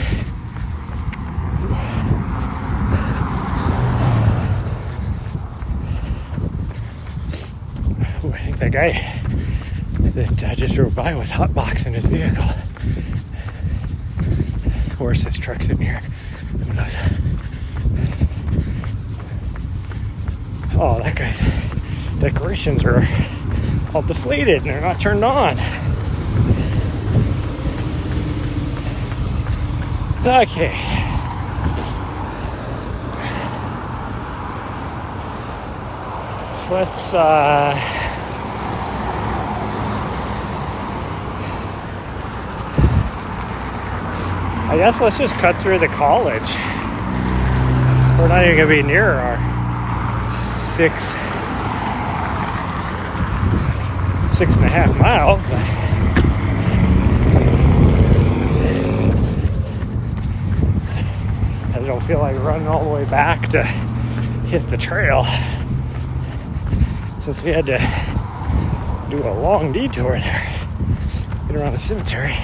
Speaker 2: Ooh, I think that guy that just drove by was hotboxing his vehicle. Or his truck's in here. Who knows? Oh, that guy's decorations are all deflated and they're not turned on. Okay. Let's I guess let's just cut through the college. We're not even gonna be near our 6.5 miles, but I don't feel like running all the way back to hit the trail, since we had to do a long detour there, get around the cemetery.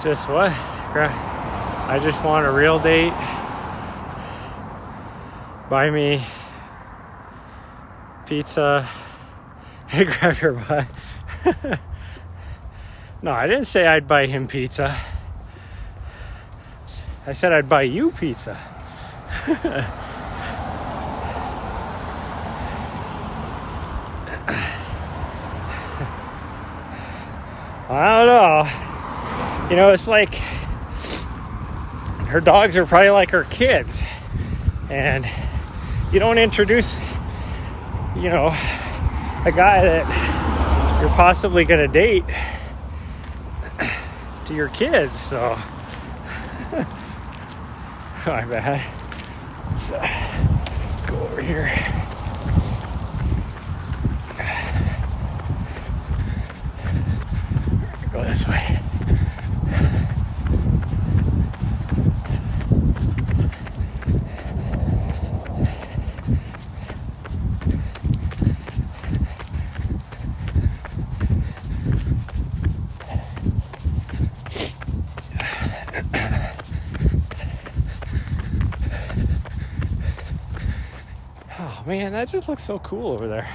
Speaker 2: Just what? I just want a real date. Buy me pizza, I grabbed her butt. No, I didn't say I'd buy him pizza. I said I'd buy you pizza. I don't know. You know, it's like her dogs are probably like her kids. And you don't introduce, you know, a guy that you're possibly going to date to your kids. So, my bad. Let's go over here. Go this way. Oh man, that just looks so cool over there.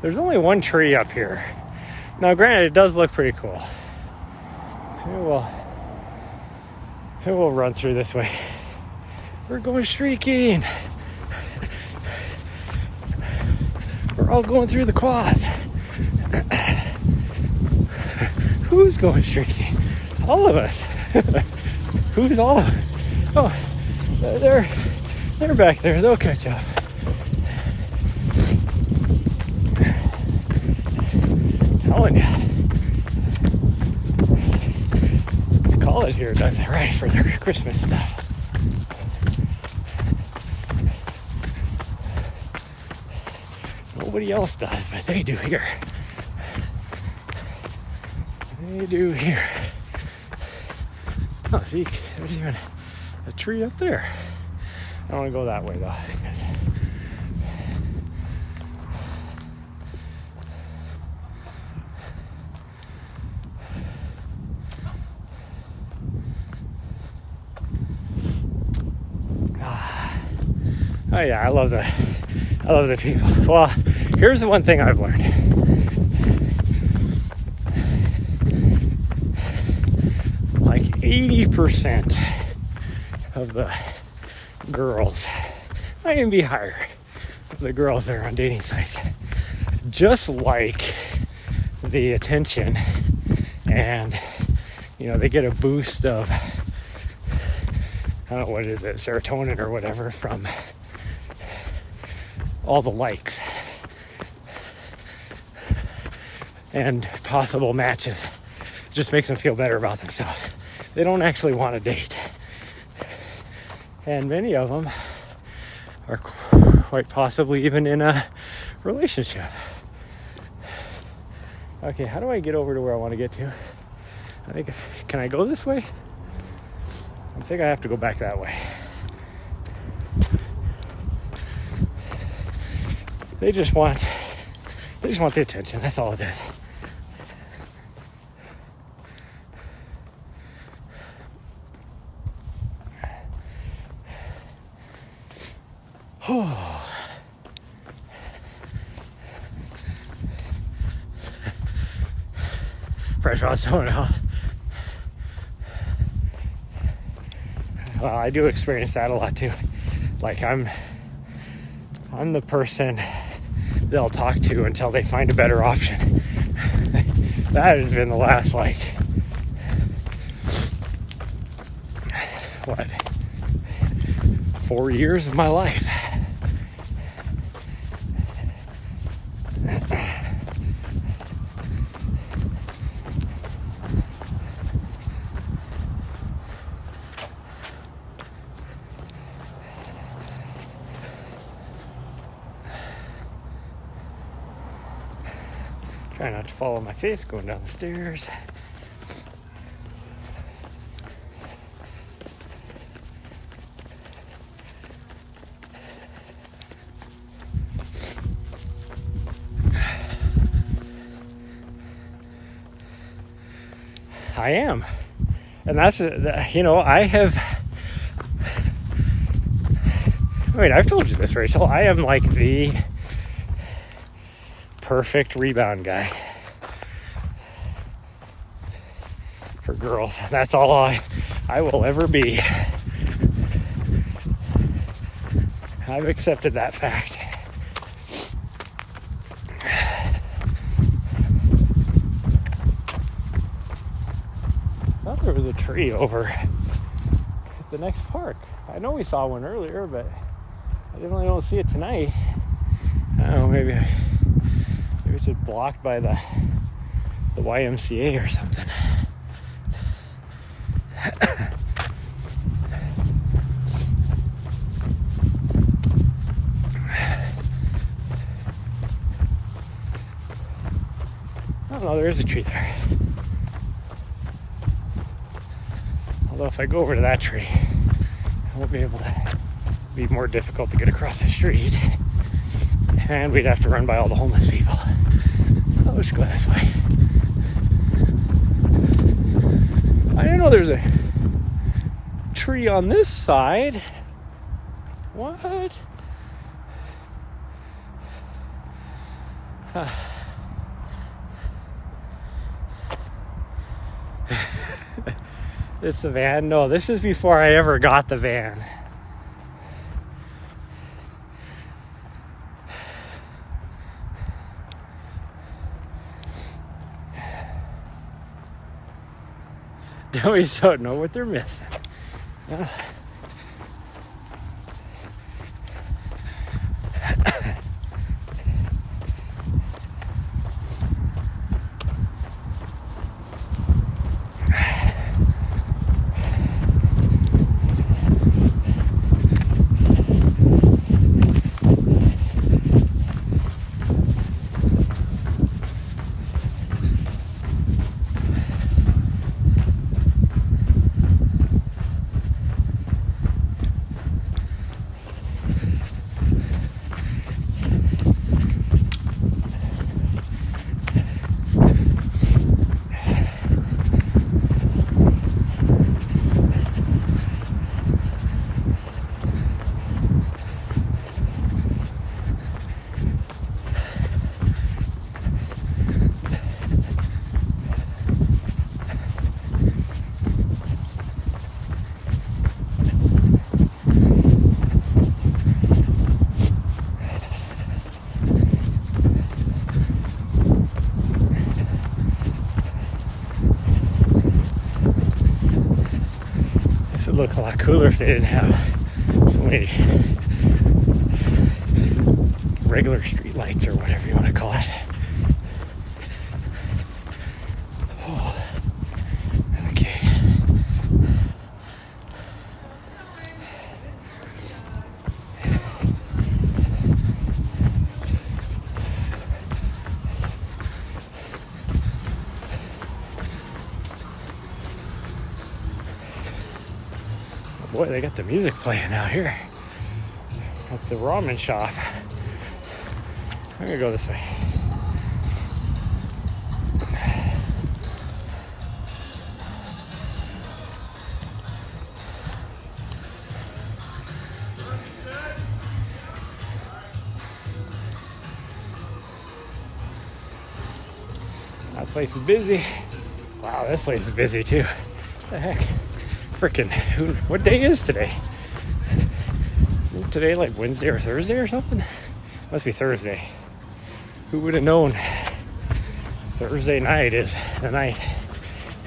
Speaker 2: There's only one tree up here. Now, granted, it does look pretty cool. It will run through this way. We're going streaking. We're all going through the quad. Who's going streaking? All of us. Who's all of us? Oh, they're back there. They'll catch up. Telling you, college here does it right for their Christmas stuff. Nobody else does, but they do here. They do here. Oh, see, there's even a tree up there. I don't want to go that way though, because oh yeah, I love the people. Well, here's the one thing I've learned. Like 80% of the girls, might even be higher, of the girls that are on dating sites, just like the attention, and you know, they get a boost of, I don't know what is it, serotonin or whatever from all the likes and possible matches. It just makes them feel better about themselves. They don't actually want to date. And many of them are quite possibly even in a relationship. Okay, how do I get over to where I want to get to? I think, can I go this way? I think I have to go back that way. They just want the attention. That's all it is. Pressure on someone else. Well, I do experience that a lot too. Like I'm the person they'll talk to until they find a better option. That has been the last 4 years of my life. Try not to fall on my face going down the stairs. I am. And that's, you know, I've told you this, Rachel. I am like the perfect rebound guy for girls. That's all I will ever be. I've accepted that fact. I thought there was a tree over at the next park. I know we saw one earlier, but I definitely don't see it tonight. I don't know, maybe it's just blocked by the YMCA or something. Oh no, there is a tree there. Although if I go over to that tree, I won't be able to. Be more difficult to get across the street, and we'd have to run by all the homeless people. So I'll just go this way. I didn't know there's a tree on this side. What? Huh. It's the van? No, this is before I ever got the van. Dummies don't know what they're missing. This would look a lot cooler if they didn't have so many regular street lights or whatever you want to call it. Oh, okay. Boy, they got the music playing out here at the ramen shop. I'm gonna go this way. That place is busy. Wow, this place is busy too. What the heck? Frickin', what day is today? Isn't today like Wednesday or Thursday or something? Must be Thursday. Who would have known? Thursday night is the night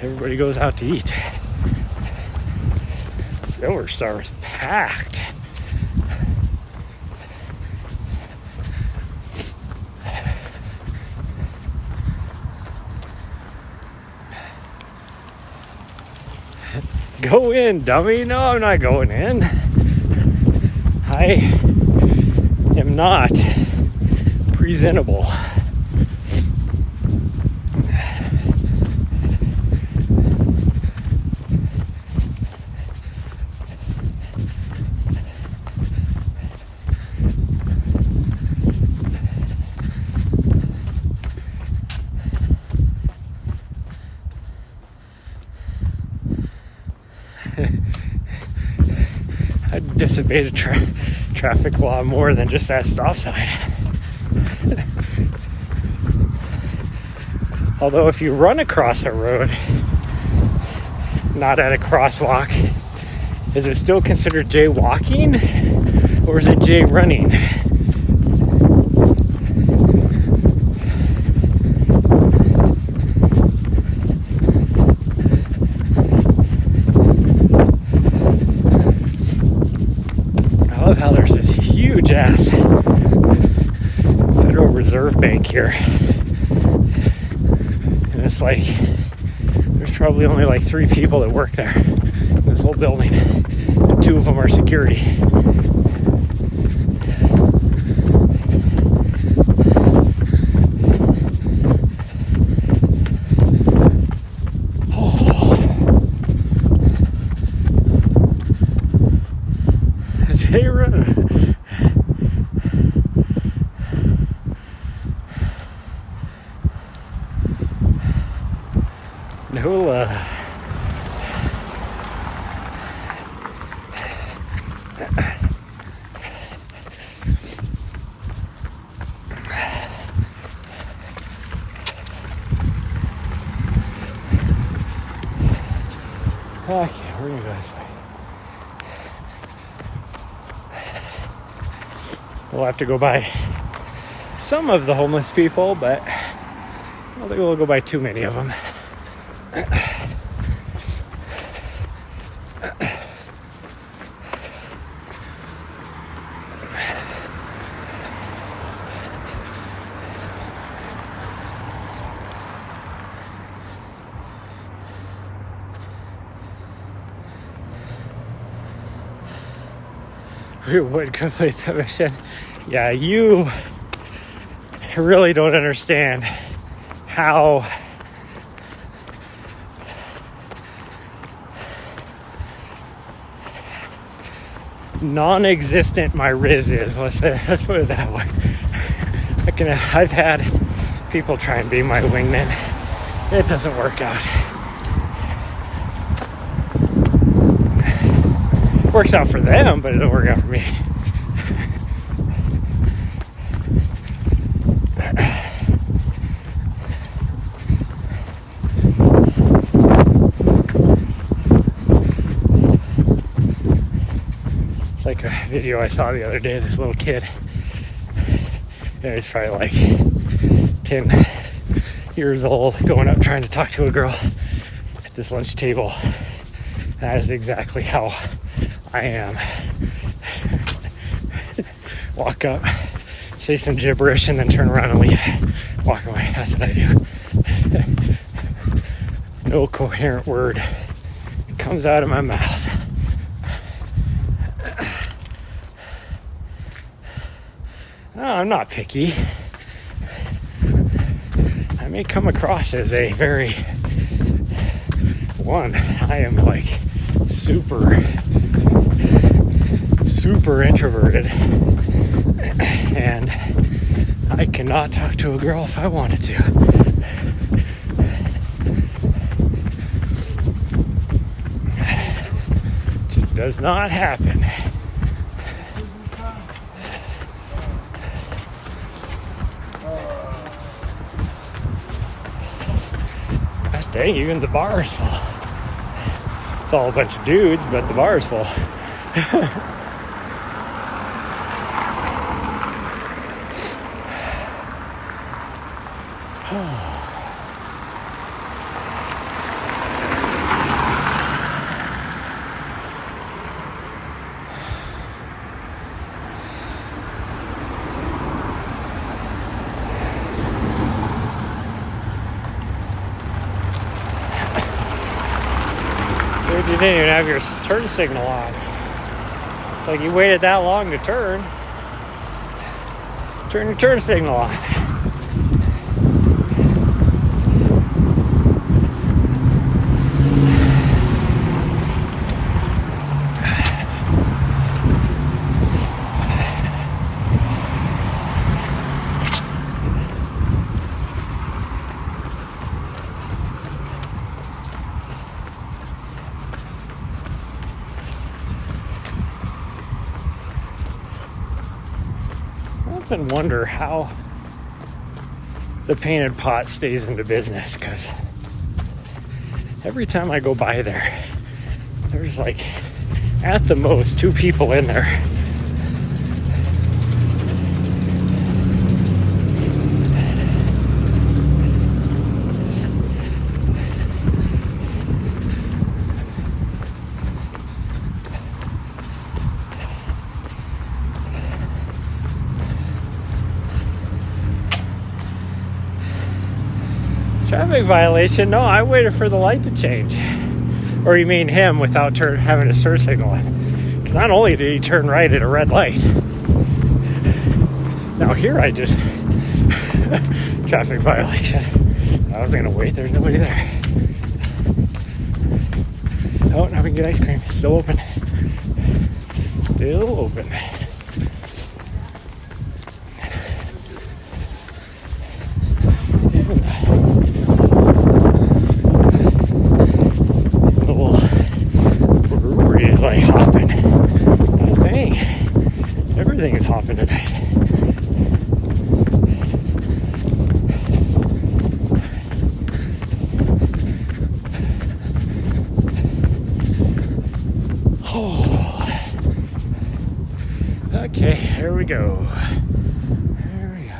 Speaker 2: everybody goes out to eat. Silver Star is packed. Go in, dummy. No, I'm not going in. I am not presentable. I disobeyed a traffic law more than just that stop sign. Although if you run across a road, not at a crosswalk, is it still considered jaywalking or is it jay running? I love how there's this huge ass Federal Reserve Bank here. And it's like, there's probably only like 3 people that work there in this whole building. And 2 of them are security. NOLA. Okay, we're gonna go this way. We'll have to go by some of the homeless people, but I don't think we'll go by too many of them. We would complete the mission. Yeah, you really don't understand how non-existent my Riz is. Let's put it that way. I've had people try and be my wingman. It doesn't work out. Works out for them, but it don't work out for me. It's like a video I saw the other day of this little kid. He's probably like 10 years old, going up trying to talk to a girl at this lunch table. That is exactly how I am. Walk up, say some gibberish, and then turn around and leave. Walk away. That's what I do. No coherent word comes out of my mouth. No, I'm not picky. I may come across as a very I am like super introverted, and I cannot talk to a girl if I wanted to. Just does not happen. Gosh dang, even the bar is full. It's all a bunch of dudes, but the bar is full. You didn't even have your turn signal on. It's like you waited that long to turn. Turn your turn signal on. I often wonder how the painted pot stays into business, because every time I go by there, there's like at the most 2 people in there. Traffic violation? No, I waited for the light to change. Or you mean him without having his turn signal on? Because not only did he turn right at a red light, now here I just traffic violation. I was gonna wait. There's nobody there. Oh, now we can get ice cream. It's still open. Still open. Even the little brewery is like hopping. Oh, dang. Everything is hopping tonight. Okay, here we go. Here we go.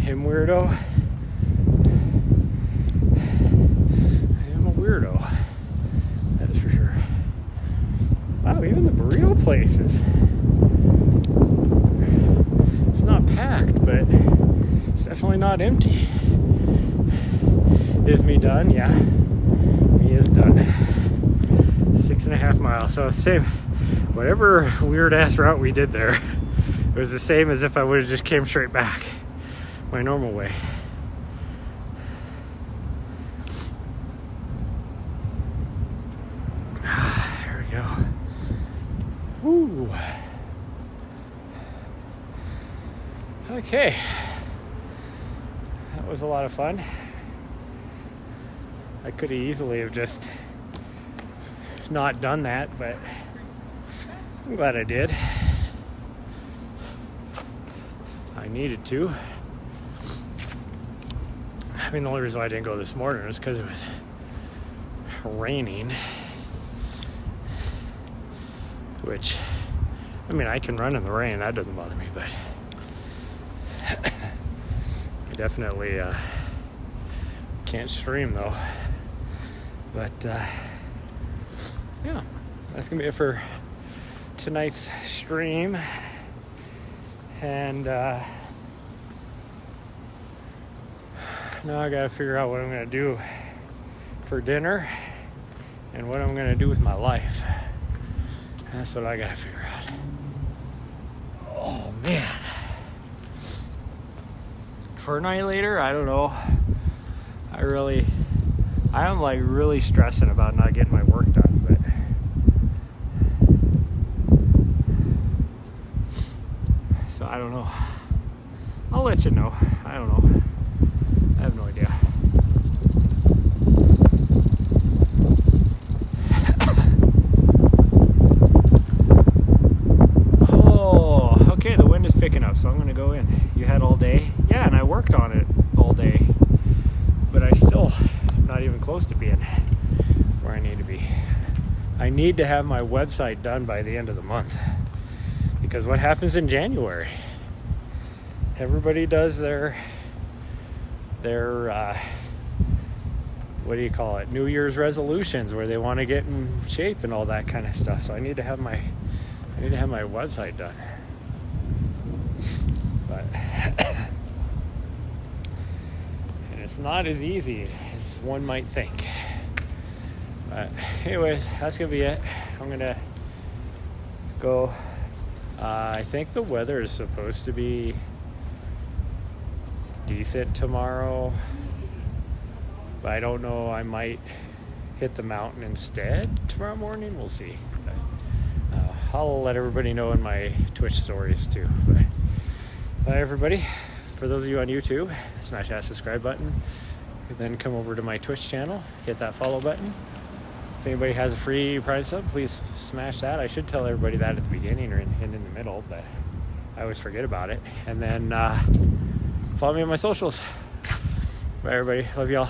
Speaker 2: Him weirdo. I am a weirdo. That is for sure. Wow, even the burrito place is... It's not packed, but it's definitely not empty. Is me done? Yeah, he is done. 6.5 miles. So same, whatever weird ass route we did there, it was the same as if I would have just came straight back my normal way. Here we go. Woo. Okay, that was a lot of fun. I could have easily have just not done that, but I'm glad I did. I needed to. I mean, the only reason why I didn't go this morning is because it was raining. Which, I mean, I can run in the rain. That doesn't bother me, but I definitely can't stream, though. But, yeah, that's going to be it for tonight's stream. And now I got to figure out what I'm going to do for dinner and what I'm going to do with my life. That's what I got to figure out. Oh, man. For a night later, I don't know. I am like really stressing about not getting my work done, but so I don't know. I'll let you know. I don't know. I have no idea. Oh, okay, the wind is picking up, so I'm gonna go in. You had all day? Yeah, and I worked on it all day, but I still not even close to being where I need to be. I need to have my website done by the end of the month, because what happens in January? Everybody does their what do you call it? New Year's resolutions, where they want to get in shape and all that kind of stuff. So I need to have my website done. But and it's not as easy as one might think. But anyways, that's gonna be it. I'm gonna go. I think the weather is supposed to be decent tomorrow, but I don't know. I might hit the mountain instead tomorrow morning. We'll see. I'll let everybody know in my Twitch stories too. Bye everybody. For those of you on YouTube, smash that subscribe button. Then come over to my Twitch channel, hit that follow button. If anybody has a free Prime sub, please smash that. I should tell everybody that at the beginning or in the middle, but I always forget about it. And then follow me on my socials. Bye, everybody. Love y'all.